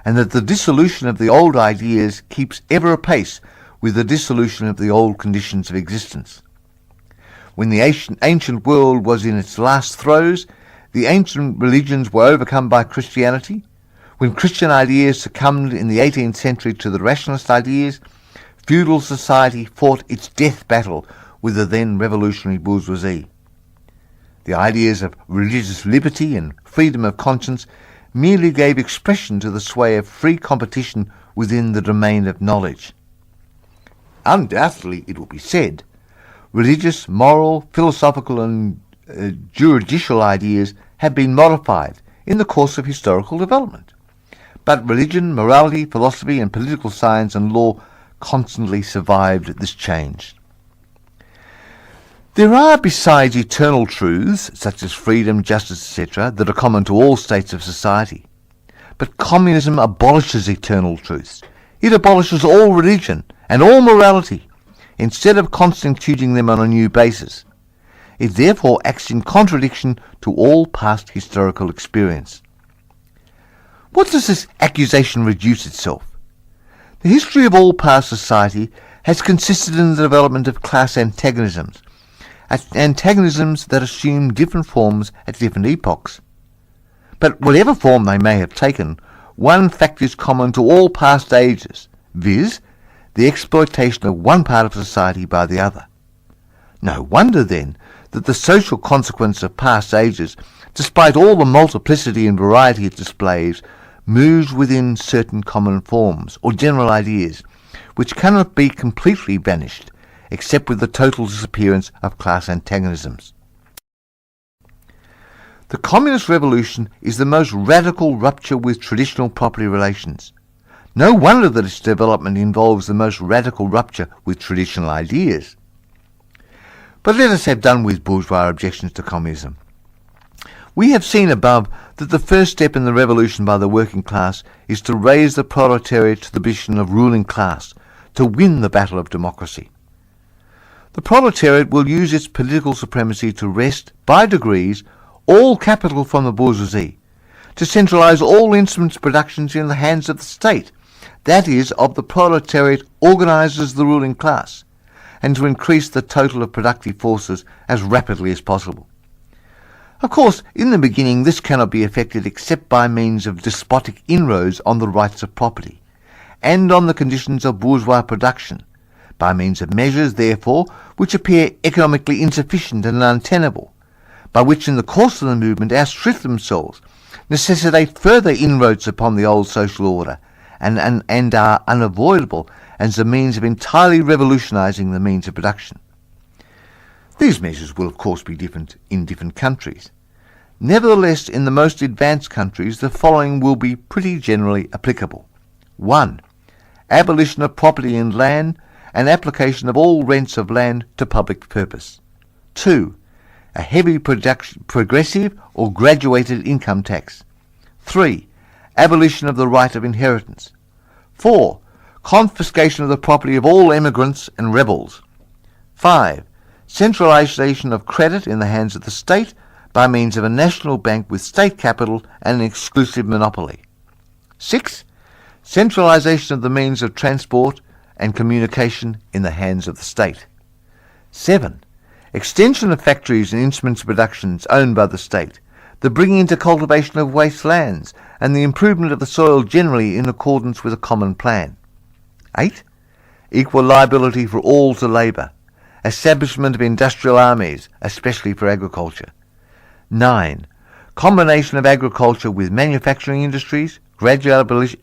and that the dissolution of the old ideas keeps ever apace with the dissolution of the old conditions of existence. When the ancient world was in its last throes, the ancient religions were overcome by Christianity. When Christian ideas succumbed in the 18th century to the rationalist ideas, feudal society fought its death battle with the then revolutionary bourgeoisie. The ideas of religious liberty and freedom of conscience merely gave expression to the sway of free competition within the domain of knowledge. Undoubtedly, it will be said, religious, moral, philosophical and juridical ideas have been modified in the course of historical development. But religion, morality, philosophy and political science and law constantly survived this change. There are, besides eternal truths, such as freedom, justice, etc., that are common to all states of society. But communism abolishes eternal truths. It abolishes all religion and all morality, instead of constituting them on a new basis. It therefore acts in contradiction to all past historical experience. What does this accusation reduce itself? The history of all past society has consisted in the development of class antagonisms that assume different forms at different epochs. But whatever form they may have taken, one fact is common to all past ages, viz., the exploitation of one part of society by the other. No wonder, then, that the social consequence of past ages, despite all the multiplicity and variety it displays, moves within certain common forms or general ideas, which cannot be completely banished, except with the total disappearance of class antagonisms. The communist revolution is the most radical rupture with traditional property relations. No wonder that its development involves the most radical rupture with traditional ideas. But let us have done with bourgeois objections to communism. We have seen above that the first step in the revolution by the working class is to raise the proletariat to the position of ruling class, to win the battle of democracy. The proletariat will use its political supremacy to wrest, by degrees, all capital from the bourgeoisie, to centralise all instruments productions in the hands of the state, that is, of the proletariat organised as the ruling class, and to increase the total of productive forces as rapidly as possible. Of course, in the beginning this cannot be effected except by means of despotic inroads on the rights of property, and on the conditions of bourgeois production, by means of measures, therefore, which appear economically insufficient and untenable, by which in the course of the movement outstrip themselves, necessitate further inroads upon the old social order, and are unavoidable as a means of entirely revolutionising the means of production. These measures will of course be different in different countries. Nevertheless, in the most advanced countries the following will be pretty generally applicable. 1. Abolition of property in land and application of all rents of land to public purpose. 2. A heavy progressive or graduated income tax. 3. Abolition of the right of inheritance. 4. Confiscation of the property of all emigrants and rebels. 5. Centralisation of credit in the hands of the state by means of a national bank with state capital and an exclusive monopoly. 6. Centralisation of the means of transport and communication in the hands of the state. 7. Extension of factories and instruments of productions owned by the state, the bringing into cultivation of waste lands, and the improvement of the soil generally in accordance with a common plan. 8. Equal liability for all to labour, establishment of industrial armies, especially for agriculture. 9. Combination of agriculture with manufacturing industries, gradual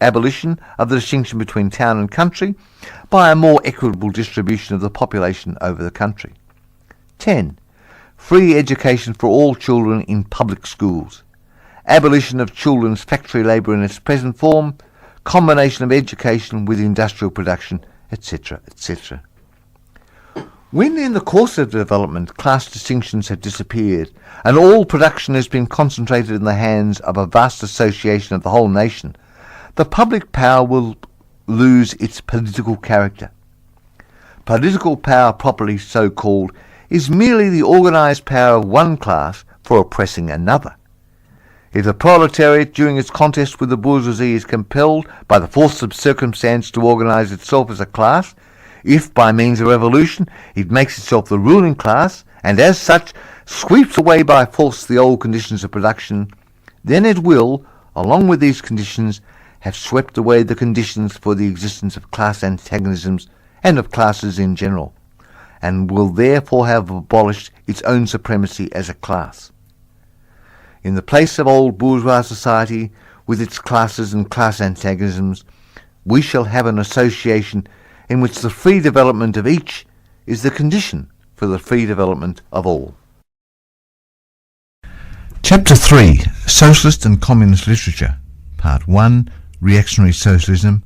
abolition of the distinction between town and country by a more equitable distribution of the population over the country. 10. Free education for all children in public schools, abolition of children's factory labour in its present form, combination of education with industrial production, etc., etc. When in the course of development class distinctions have disappeared and all production has been concentrated in the hands of a vast association of the whole nation, the public power will lose its political character. Political power properly so called is merely the organised power of one class for oppressing another. If the proletariat during its contest with the bourgeoisie is compelled by the force of circumstance to organise itself as a class, if by means of revolution it makes itself the ruling class, and as such sweeps away by force the old conditions of production, then it will, along with these conditions, have swept away the conditions for the existence of class antagonisms and of classes in general, and will therefore have abolished its own supremacy as a class. In the place of old bourgeois society, with its classes and class antagonisms, we shall have an association in which the free development of each is the condition for the free development of all. Chapter 3. Socialist and Communist Literature. Part 1. Reactionary Socialism.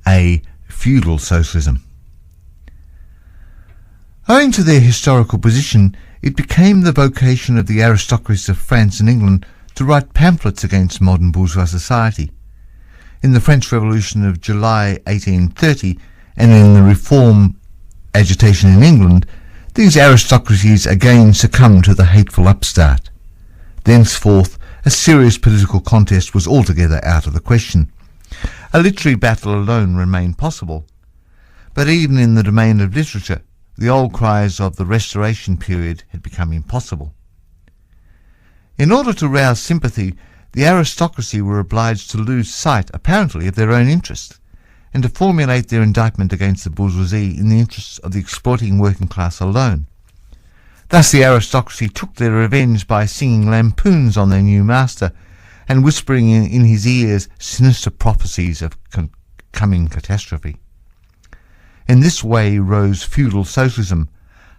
A. Feudal Socialism. Owing to their historical position, it became the vocation of the aristocracies of France and England to write pamphlets against modern bourgeois society. In the French Revolution of July 1830 and in the reform agitation in England, these aristocracies again succumbed to the hateful upstart. Thenceforth, a serious political contest was altogether out of the question. A literary battle alone remained possible. But even in the domain of literature, the old cries of the Restoration period had become impossible. In order to rouse sympathy, the aristocracy were obliged to lose sight, apparently, of their own interests, and to formulate their indictment against the bourgeoisie in the interests of the exploiting working class alone. Thus the aristocracy took their revenge by singing lampoons on their new master, and whispering in his ears sinister prophecies of coming catastrophe. In this way rose feudal socialism,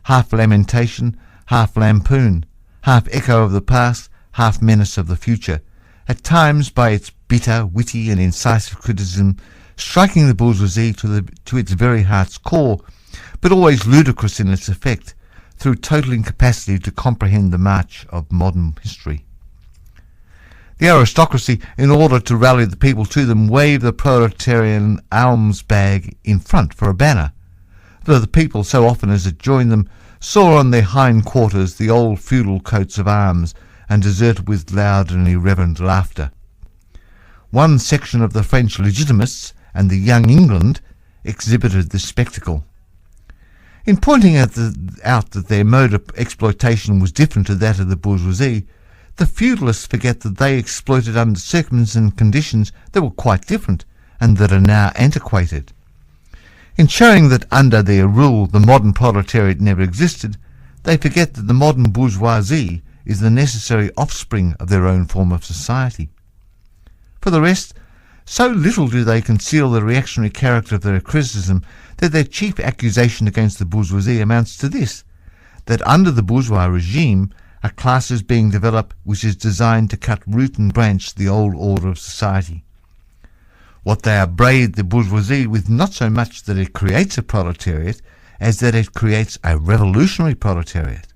half lamentation, half lampoon, half echo of the past, half menace of the future, at times by its bitter, witty and incisive criticism, striking the bourgeoisie to its very heart's core, but always ludicrous in its effect, through total incapacity to comprehend the march of modern history. The aristocracy, in order to rally the people to them, waved the proletarian alms bag in front for a banner, though the people, so often as it joined them, saw on their hind quarters the old feudal coats of arms, and deserted with loud and irreverent laughter. One section of the French Legitimists and the Young England exhibited this spectacle. In pointing out that their mode of exploitation was different to that of the bourgeoisie, the feudalists forget that they exploited under circumstances and conditions that were quite different and that are now antiquated. In showing that under their rule the modern proletariat never existed, they forget that the modern bourgeoisie is the necessary offspring of their own form of society. For the rest, so little do they conceal the reactionary character of their criticism that their chief accusation against the bourgeoisie amounts to this, that under the bourgeois regime a class is being developed which is designed to cut root and branch the old order of society. What they upbraid the bourgeoisie with not so much that it creates a proletariat as that it creates a revolutionary proletariat.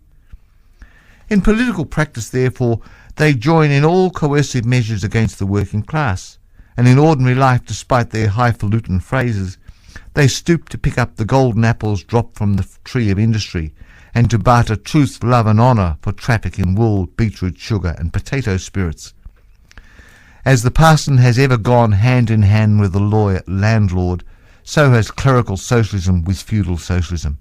In political practice, therefore, they join in all coercive measures against the working class, and in ordinary life, despite their highfalutin phrases, they stoop to pick up the golden apples dropped from the tree of industry, and to barter truth, love and honour for traffic in wool, beetroot, sugar and potato spirits. As the parson has ever gone hand in hand with the landlord, so has clerical socialism with feudal socialism.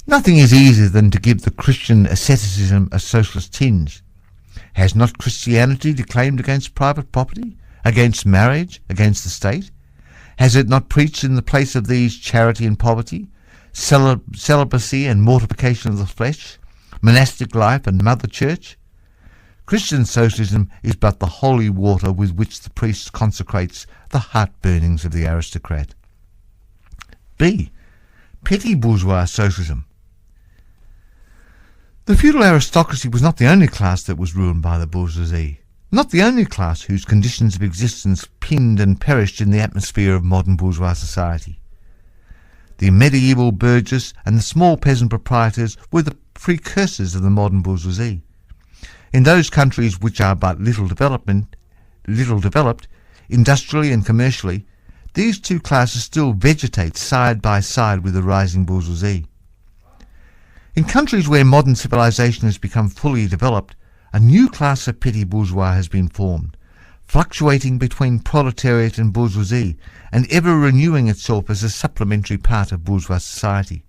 Nothing is easier than to give the Christian asceticism a socialist tinge. Has not Christianity declaimed against private property, against marriage, against the state? Has it not preached in the place of these charity and poverty, celibacy and mortification of the flesh, monastic life and mother church? Christian socialism is but the holy water with which the priest consecrates the heart-burnings of the aristocrat. B. Petty bourgeois socialism. The feudal aristocracy was not the only class that was ruined by the bourgeoisie, not the only class whose conditions of existence pinned and perished in the atmosphere of modern bourgeois society. The medieval burgess and the small peasant proprietors were the precursors of the modern bourgeoisie. In those countries which are but little developed, industrially and commercially, these two classes still vegetate side by side with the rising bourgeoisie. In countries where modern civilization has become fully developed, a new class of petty bourgeois has been formed, fluctuating between proletariat and bourgeoisie, and ever renewing itself as a supplementary part of bourgeois society.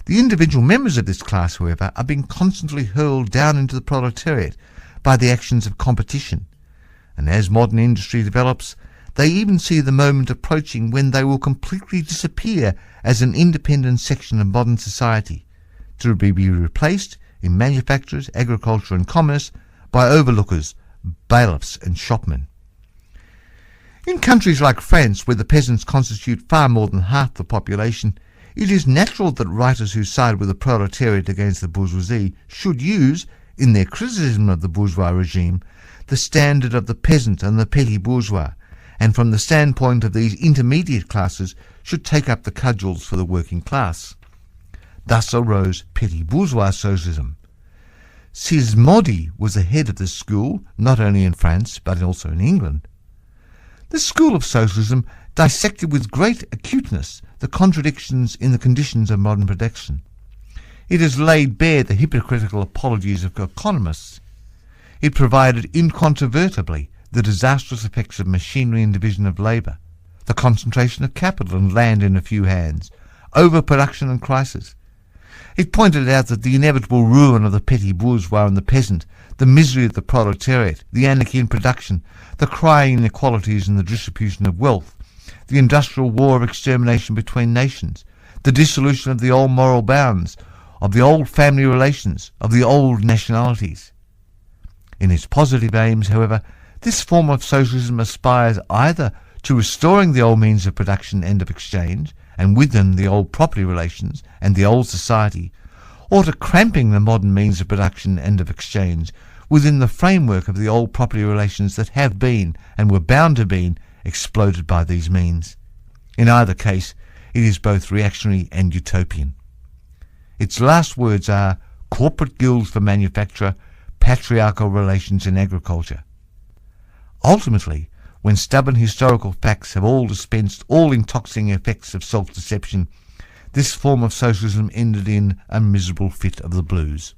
The individual members of this class, however, are being constantly hurled down into the proletariat by the actions of competition, and as modern industry develops, they even see the moment approaching when they will completely disappear as an independent section of modern society, to be replaced in manufacturers, agriculture and commerce by overlookers, bailiffs and shopmen. In countries like France, where the peasants constitute far more than half the population, it is natural that writers who side with the proletariat against the bourgeoisie should use, in their criticism of the bourgeois regime, the standard of the peasant and the petty bourgeois, and from the standpoint of these intermediate classes should take up the cudgels for the working class. Thus arose petty bourgeois socialism. Sismondi was the head of this school, not only in France but also in England. This school of socialism dissected with great acuteness the contradictions in the conditions of modern production. It has laid bare the hypocritical apologies of economists. It provided incontrovertibly the disastrous effects of machinery and division of labour, the concentration of capital and land in a few hands, overproduction and crisis. It pointed out that the inevitable ruin of the petty bourgeois and the peasant, the misery of the proletariat, the anarchy in production, the crying inequalities in the distribution of wealth, the industrial war of extermination between nations, the dissolution of the old moral bounds, of the old family relations, of the old nationalities. In its positive aims, however, this form of socialism aspires either to restoring the old means of production and of exchange, and with them the old property relations and the old society, or to cramping the modern means of production and of exchange within the framework of the old property relations that have been, and were bound to be, exploded by these means. In either case, it is both reactionary and utopian. Its last words are corporate guilds for manufacture, patriarchal relations in agriculture. Ultimately, when stubborn historical facts have all dispensed all intoxicating effects of self-deception, this form of socialism ended in a miserable fit of the blues.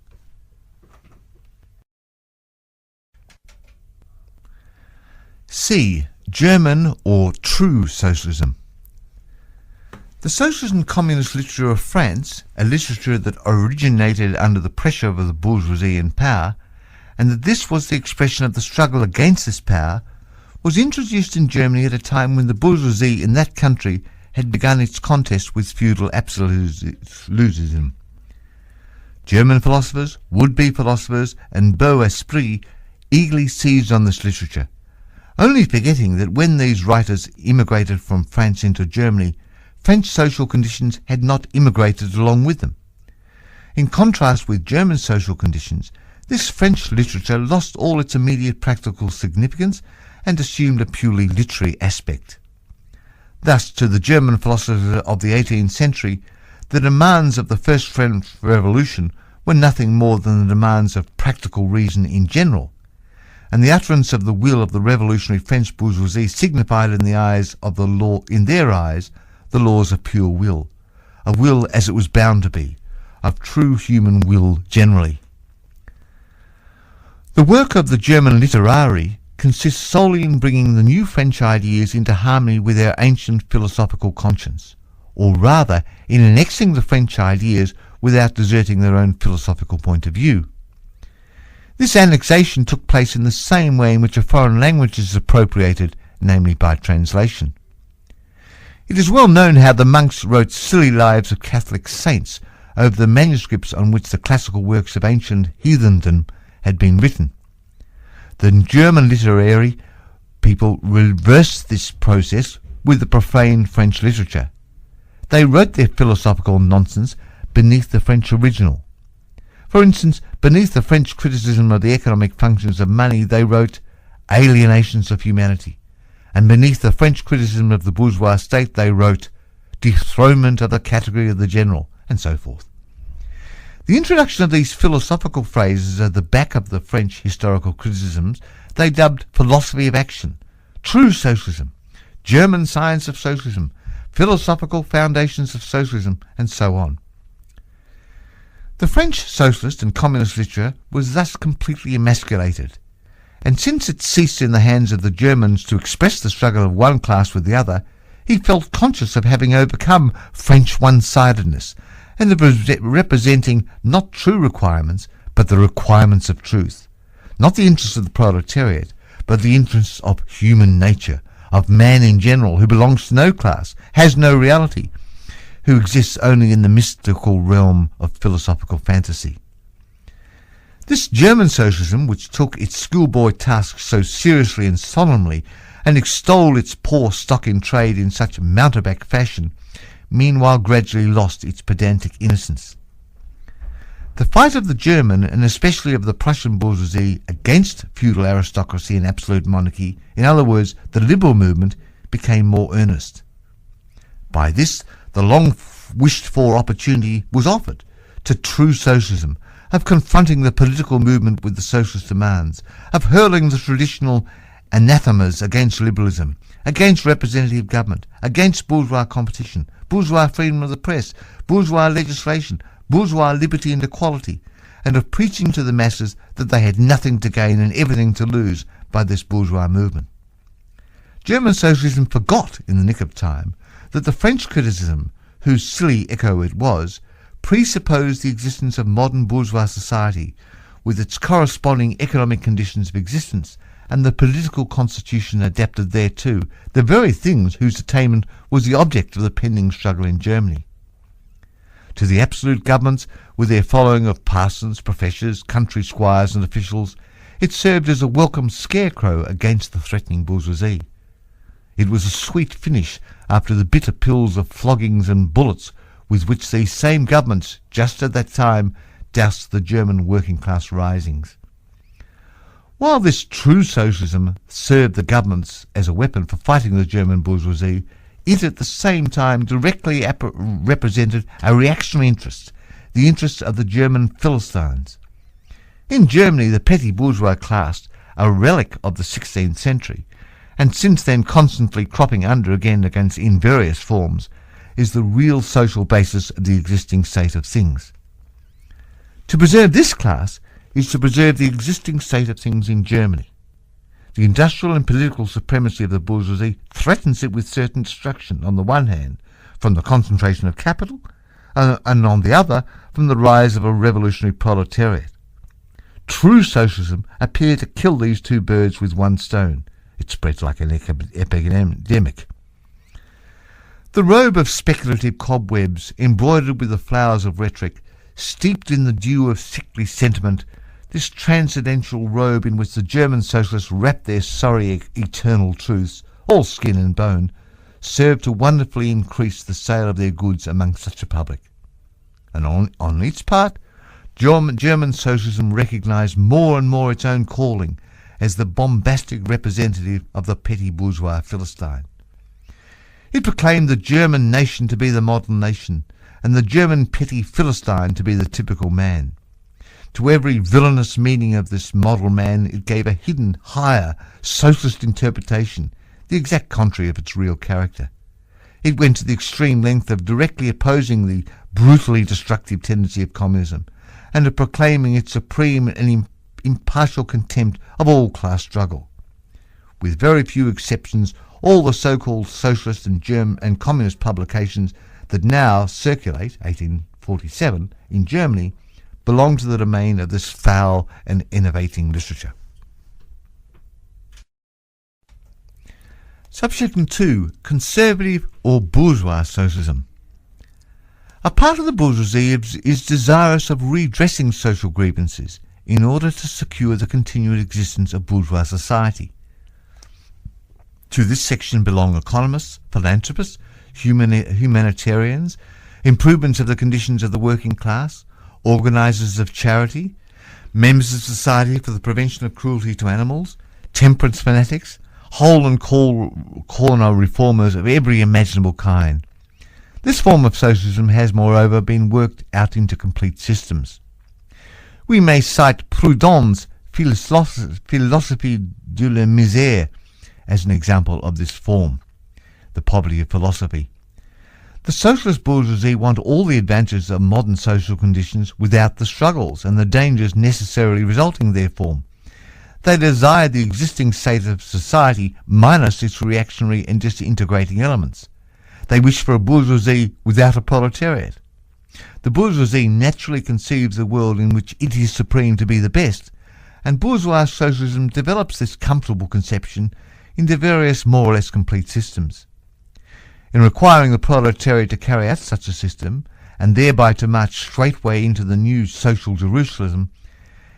C. German or true socialism. The socialist and communist literature of France, a literature that originated under the pressure of the bourgeoisie in power, and that this was the expression of the struggle against this power, was introduced in Germany at a time when the bourgeoisie in that country had begun its contest with feudal absolutism. German philosophers, would-be philosophers, and beaux esprits eagerly seized on this literature, only forgetting that when these writers immigrated from France into Germany, French social conditions had not immigrated along with them. In contrast with German social conditions, this French literature lost all its immediate practical significance and assumed a purely literary aspect. Thus, to the German philosopher of the 18th century, the demands of the First French Revolution were nothing more than the demands of practical reason in general, and the utterance of the will of the revolutionary French bourgeoisie signified in their eyes the laws of pure will, of will as it was bound to be, of true human will generally. The work of the German literati consists solely in bringing the new French ideas into harmony with their ancient philosophical conscience, or rather in annexing the French ideas without deserting their own philosophical point of view. This annexation took place in the same way in which a foreign language is appropriated, namely by translation. It is well known how the monks wrote silly lives of Catholic saints over the manuscripts on which the classical works of ancient heathendom had been written. The German literary people reversed this process with the profane French literature. They wrote their philosophical nonsense beneath the French original. For instance, beneath the French criticism of the economic functions of money, they wrote alienations of humanity, and beneath the French criticism of the bourgeois state, they wrote dethronement of the category of the general, and so forth. The introduction of these philosophical phrases at the back of the French historical criticisms they dubbed philosophy of action, true socialism, German science of socialism, philosophical foundations of socialism, and so on. The French socialist and communist literature was thus completely emasculated, and since it ceased in the hands of the Germans to express the struggle of one class with the other, he felt conscious of having overcome French one-sidedness and of representing not true requirements, but the requirements of truth, not the interests of the proletariat, but the interests of human nature, of man in general, who belongs to no class, has no reality, who exists only in the mystical realm of philosophical fantasy. This German socialism, which took its schoolboy tasks so seriously and solemnly, and extolled its poor stock in trade in such mountebank fashion, meanwhile gradually lost its pedantic innocence. The fight of the German, and especially of the Prussian bourgeoisie, against feudal aristocracy and absolute monarchy, in other words, the liberal movement, became more earnest. By this, the long-wished-for opportunity was offered to true socialism, of confronting the political movement with the socialist demands, of hurling the traditional anathemas against liberalism, against representative government, against bourgeois competition, bourgeois freedom of the press, bourgeois legislation, bourgeois liberty and equality, and of preaching to the masses that they had nothing to gain and everything to lose by this bourgeois movement. German socialism forgot, in the nick of time, that the French criticism, whose silly echo it was, presupposed the existence of modern bourgeois society, with its corresponding economic conditions of existence, and the political constitution adapted thereto, the very things whose attainment was the object of the pending struggle in Germany. To the absolute governments, with their following of parsons, professors, country squires and officials, it served as a welcome scarecrow against the threatening bourgeoisie. It was a sweet finish after the bitter pills of floggings and bullets with which these same governments, just at that time, doused the German working-class risings. While this true socialism served the governments as a weapon for fighting the German bourgeoisie, it at the same time directly represented a reactionary interest, the interests of the German Philistines. In Germany, the petty bourgeois class, a relic of the 16th century, and since then constantly cropping under again against in various forms, is the real social basis of the existing state of things. To preserve this class is to preserve the existing state of things in Germany. The industrial and political supremacy of the bourgeoisie threatens it with certain destruction, on the one hand, from the concentration of capital, and on the other, from the rise of a revolutionary proletariat. True socialism appears to kill these two birds with one stone. It spreads like an epidemic. The robe of speculative cobwebs, embroidered with the flowers of rhetoric, steeped in the dew of sickly sentiment, this transcendental robe in which the German socialists wrapped their sorry eternal truths, all skin and bone, served to wonderfully increase the sale of their goods among such a public. And on its part, German socialism recognised more and more its own calling as the bombastic representative of the petty bourgeois Philistine. It proclaimed the German nation to be the modern nation, and the German petty Philistine to be the typical man. To every villainous meaning of this model man it gave a hidden, higher, socialist interpretation, the exact contrary of its real character. It went to the extreme length of directly opposing the brutally destructive tendency of communism, and of proclaiming its supreme and impartial contempt of all class struggle. With very few exceptions, all the so-called socialist and communist publications that now circulate, 1847, in Germany, belong to the domain of this foul and enervating literature. Subsection 2. Conservative or bourgeois socialism. A part of the bourgeoisie is desirous of redressing social grievances in order to secure the continued existence of bourgeois society. To this section belong economists, philanthropists, humanitarians, improvements of the conditions of the working class, organisers of charity, members of society for the prevention of cruelty to animals, temperance fanatics, hole and corner reformers of every imaginable kind. This form of socialism has, moreover, been worked out into complete systems. We may cite Proudhon's Philosophie de la Misère as an example of this form, the poverty of philosophy. The socialist bourgeoisie want all the advantages of modern social conditions without the struggles and the dangers necessarily resulting therefrom. They desire the existing state of society minus its reactionary and disintegrating elements. They wish for a bourgeoisie without a proletariat. The bourgeoisie naturally conceives a world in which it is supreme to be the best, and bourgeois socialism develops this comfortable conception into various more or less complete systems. In requiring the proletariat to carry out such a system, and thereby to march straightway into the new social Jerusalem,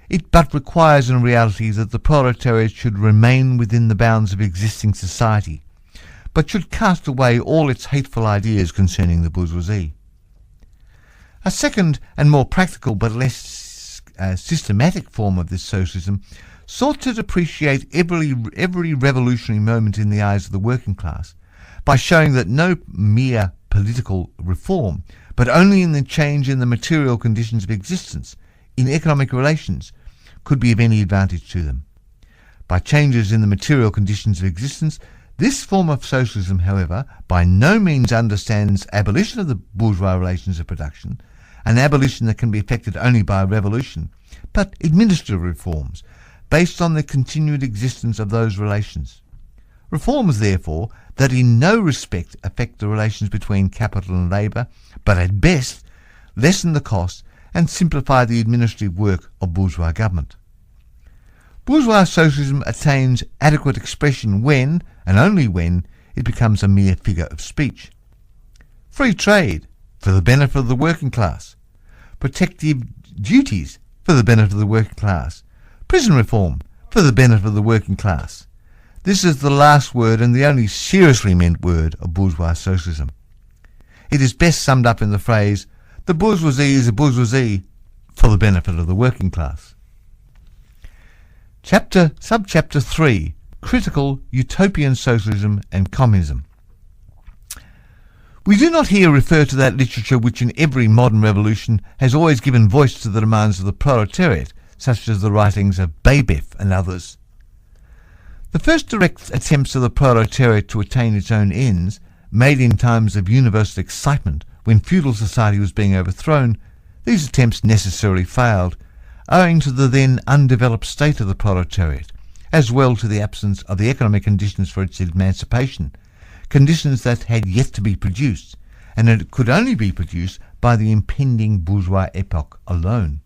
it but requires in reality that the proletariat should remain within the bounds of existing society, but should cast away all its hateful ideas concerning the bourgeoisie. A second and more practical but less systematic form of this socialism sought to depreciate every revolutionary moment in the eyes of the working class by showing that no mere political reform, but only in the change in the material conditions of existence, in economic relations, could be of any advantage to them. By changes in the material conditions of existence, this form of socialism, however, by no means understands abolition of the bourgeois relations of production, an abolition that can be effected only by a revolution, but administrative reforms, based on the continued existence of those relations. Reforms, therefore, that in no respect affect the relations between capital and labour, but at best lessen the cost and simplify the administrative work of bourgeois government. Bourgeois socialism attains adequate expression when, and only when, it becomes a mere figure of speech. Free trade, for the benefit of the working class. Protective duties, for the benefit of the working class. Prison reform, for the benefit of the working class. This is the last word and the only seriously meant word of bourgeois socialism. It is best summed up in the phrase, the bourgeoisie is a bourgeoisie for the benefit of the working class. Subchapter 3, Critical Utopian Socialism and Communism. We do not here refer to that literature which in every modern revolution has always given voice to the demands of the proletariat, such as the writings of Babeuf and others. The first direct attempts of the proletariat to attain its own ends, made in times of universal excitement when feudal society was being overthrown, these attempts necessarily failed, owing to the then undeveloped state of the proletariat, as well to the absence of the economic conditions for its emancipation, conditions that had yet to be produced, and it could only be produced by the impending bourgeois epoch alone.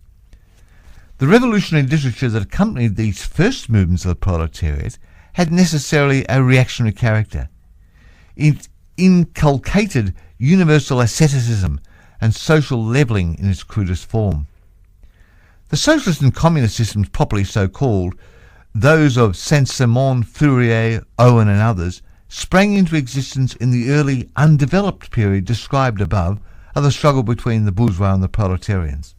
The revolutionary literature that accompanied these first movements of the proletariat had necessarily a reactionary character. It inculcated universal asceticism and social levelling in its crudest form. The socialist and communist systems properly so called, those of Saint-Simon, Fourier, Owen and others, sprang into existence in the early undeveloped period described above of the struggle between the bourgeois and the proletarians.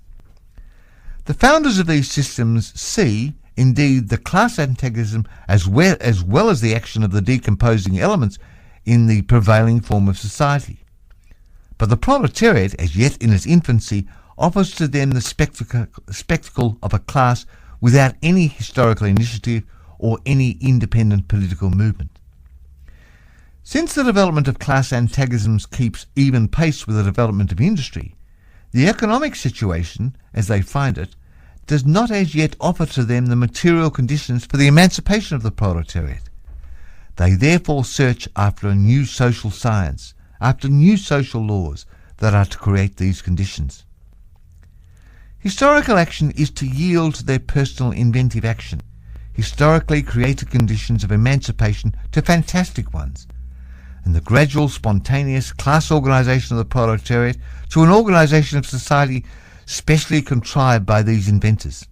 The founders of these systems see, indeed, the class antagonism as well as the action of the decomposing elements in the prevailing form of society. But the proletariat, as yet in its infancy, offers to them the spectacle of a class without any historical initiative or any independent political movement. Since the development of class antagonisms keeps even pace with the development of industry, the economic situation, as they find it, does not as yet offer to them the material conditions for the emancipation of the proletariat. They therefore search after a new social science, after new social laws that are to create these conditions. Historical action is to yield to their personal inventive action, historically created conditions of emancipation to fantastic ones, and the gradual spontaneous class organisation of the proletariat to an organisation of society specially contrived by these inventors.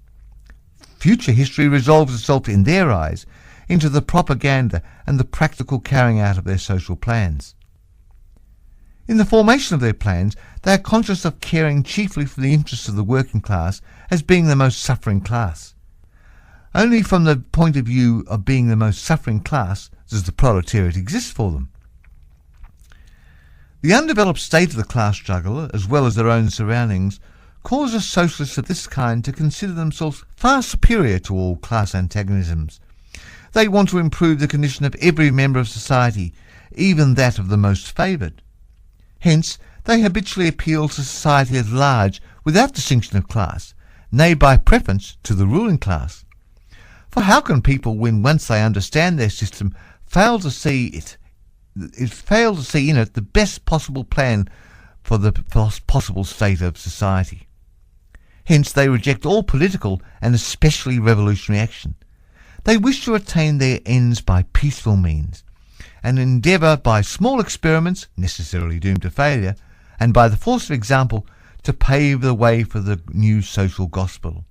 Future history resolves itself in their eyes into the propaganda and the practical carrying out of their social plans. In the formation of their plans, they are conscious of caring chiefly for the interests of the working class as being the most suffering class. Only from the point of view of being the most suffering class does the proletariat exist for them. The undeveloped state of the class struggle, as well as their own surroundings, causes socialists of this kind to consider themselves far superior to all class antagonisms. They want to improve the condition of every member of society, even that of the most favoured. Hence, they habitually appeal to society at large without distinction of class, nay, by preference to the ruling class. For how can people, when once they understand their system, fail to see in it the best possible plan for the possible state of society? Hence they reject all political and especially revolutionary action. They wish to attain their ends by peaceful means, and endeavour by small experiments, necessarily doomed to failure, and by the force of example, to pave the way for the new social gospel.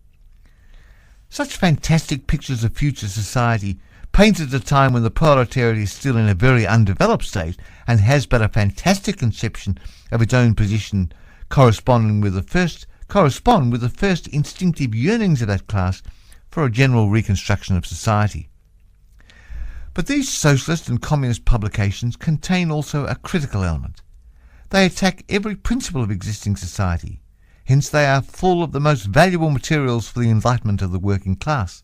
Such fantastic pictures of future society, painted at a time when the proletariat is still in a very undeveloped state and has but a fantastic conception of its own position, correspond with the first instinctive yearnings of that class for a general reconstruction of society. But these socialist and communist publications contain also a critical element. They attack every principle of existing society. Hence they are full of the most valuable materials for the enlightenment of the working class.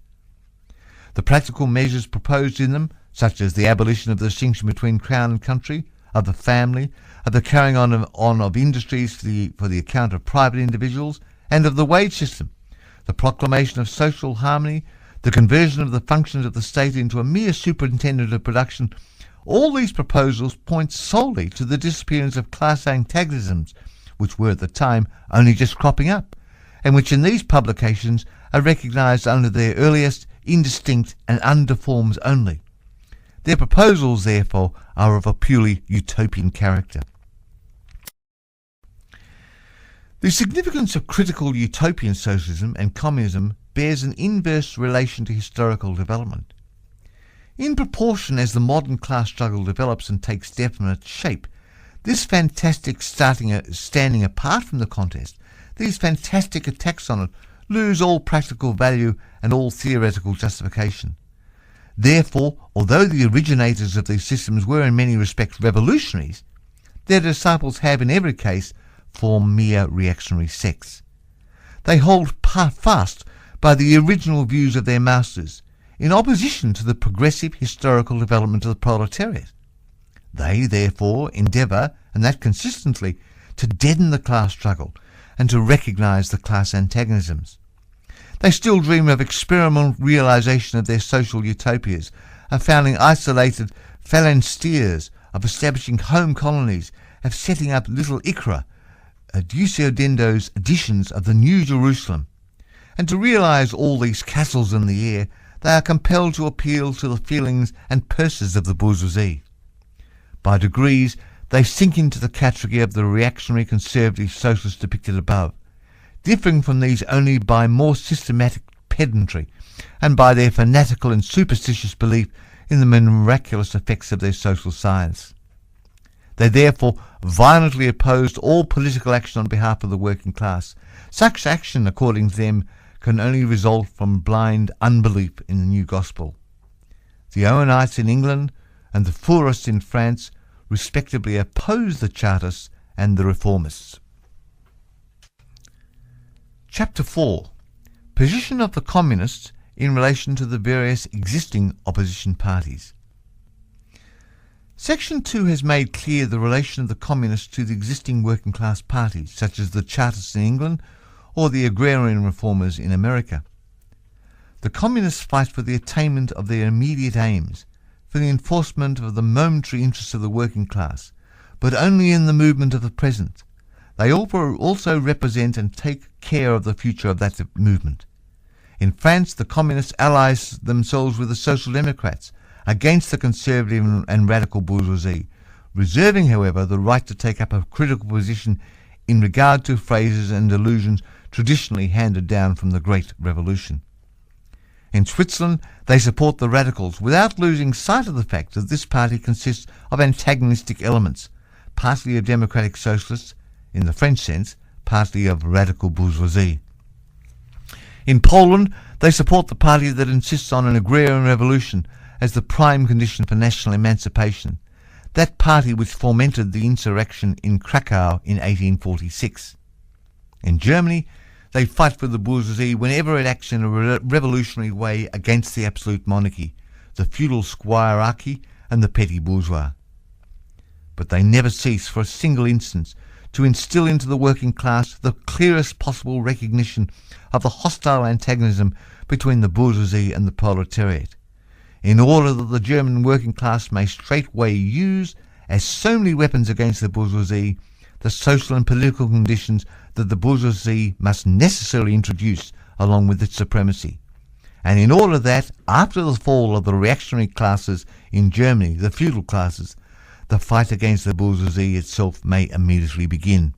The practical measures proposed in them, such as the abolition of the distinction between crown and country, of the family, of the carrying on of industries for the account of private individuals, and of the wage system, the proclamation of social harmony, the conversion of the functions of the state into a mere superintendent of production, all these proposals point solely to the disappearance of class antagonisms, which were at the time only just cropping up, and which in these publications are recognised under their earliest, indistinct and under forms only. Their proposals, therefore, are of a purely utopian character. The significance of critical utopian socialism and communism bears an inverse relation to historical development. In proportion as the modern class struggle develops and takes definite shape, this fantastic standing apart from the contest, these fantastic attacks on it, lose all practical value and all theoretical justification. Therefore, although the originators of these systems were in many respects revolutionaries, their disciples have in every case formed mere reactionary sects. They hold fast by the original views of their masters, in opposition to the progressive historical development of the proletariat. They, therefore, endeavour, and that consistently, to deaden the class struggle and to recognise the class antagonisms. They still dream of experimental realisation of their social utopias, of founding isolated phalansteres, of establishing home colonies, of setting up little Ikra, Duciodendo's editions of the New Jerusalem. And to realise all these castles in the air, they are compelled to appeal to the feelings and purses of the bourgeoisie. By degrees, they sink into the category of the reactionary conservative socialists depicted above, differing from these only by more systematic pedantry and by their fanatical and superstitious belief in the miraculous effects of their social science. They therefore violently opposed all political action on behalf of the working class. Such action, according to them, can only result from blind unbelief in the new gospel. The Owenites in England and the Fourierists in France respectively opposed the Chartists and the Reformists. Chapter 4. Position of the Communists in relation to the various existing opposition parties. Section 2 has made clear the relation of the Communists to the existing working class parties, such as the Chartists in England or the agrarian reformers in America. The Communists fight for the attainment of their immediate aims, for the enforcement of the momentary interests of the working class, but only in the movement of the present. They also represent and take care of the future of that movement. In France, the Communists ally themselves with the Social Democrats against the conservative and radical bourgeoisie, reserving, however, the right to take up a critical position in regard to phrases and allusions traditionally handed down from the Great Revolution. In Switzerland, they support the radicals without losing sight of the fact that this party consists of antagonistic elements, partly of democratic socialists, in the French sense, partly of radical bourgeoisie. In Poland, they support the party that insists on an agrarian revolution as the prime condition for national emancipation, that party which fomented the insurrection in Krakow in 1846. In Germany, they fight for the bourgeoisie whenever it acts in a revolutionary way against the absolute monarchy, the feudal squirearchy and the petty bourgeois. But they never cease for a single instant to instill into the working class the clearest possible recognition of the hostile antagonism between the bourgeoisie and the proletariat, in order that the German working class may straightway use, as so many weapons against the bourgeoisie, the social and political conditions that the bourgeoisie must necessarily introduce along with its supremacy. And in order that, after the fall of the reactionary classes in Germany, the feudal classes, the fight against the bourgeoisie itself may immediately begin.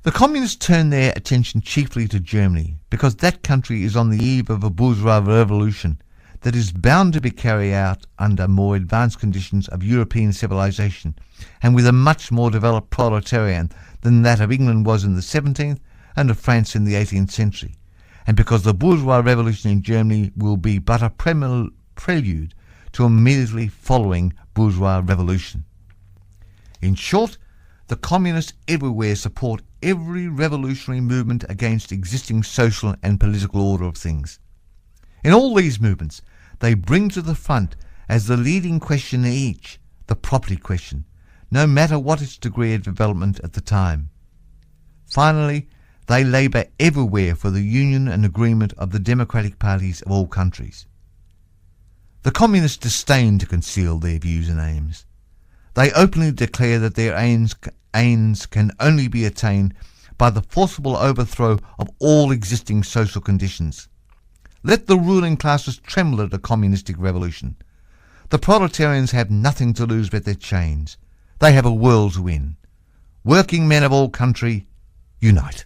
The communists turn their attention chiefly to Germany because that country is on the eve of a bourgeois revolution that is bound to be carried out under more advanced conditions of European civilization and with a much more developed proletarian than that of England was in the 17th and of France in the 18th century, and because the bourgeois revolution in Germany will be but a prelude to immediately following bourgeois revolution. In short, the communists everywhere support every revolutionary movement against existing social and political order of things. In all these movements, they bring to the front as the leading question in each the property question, no matter what its degree of development at the time. Finally, they labour everywhere for the union and agreement of the democratic parties of all countries. The communists disdain to conceal their views and aims. They openly declare that their aims can only be attained by the forcible overthrow of all existing social conditions. Let the ruling classes tremble at a communistic revolution. The proletarians have nothing to lose but their chains. They have a world to win. Working men of all country, unite.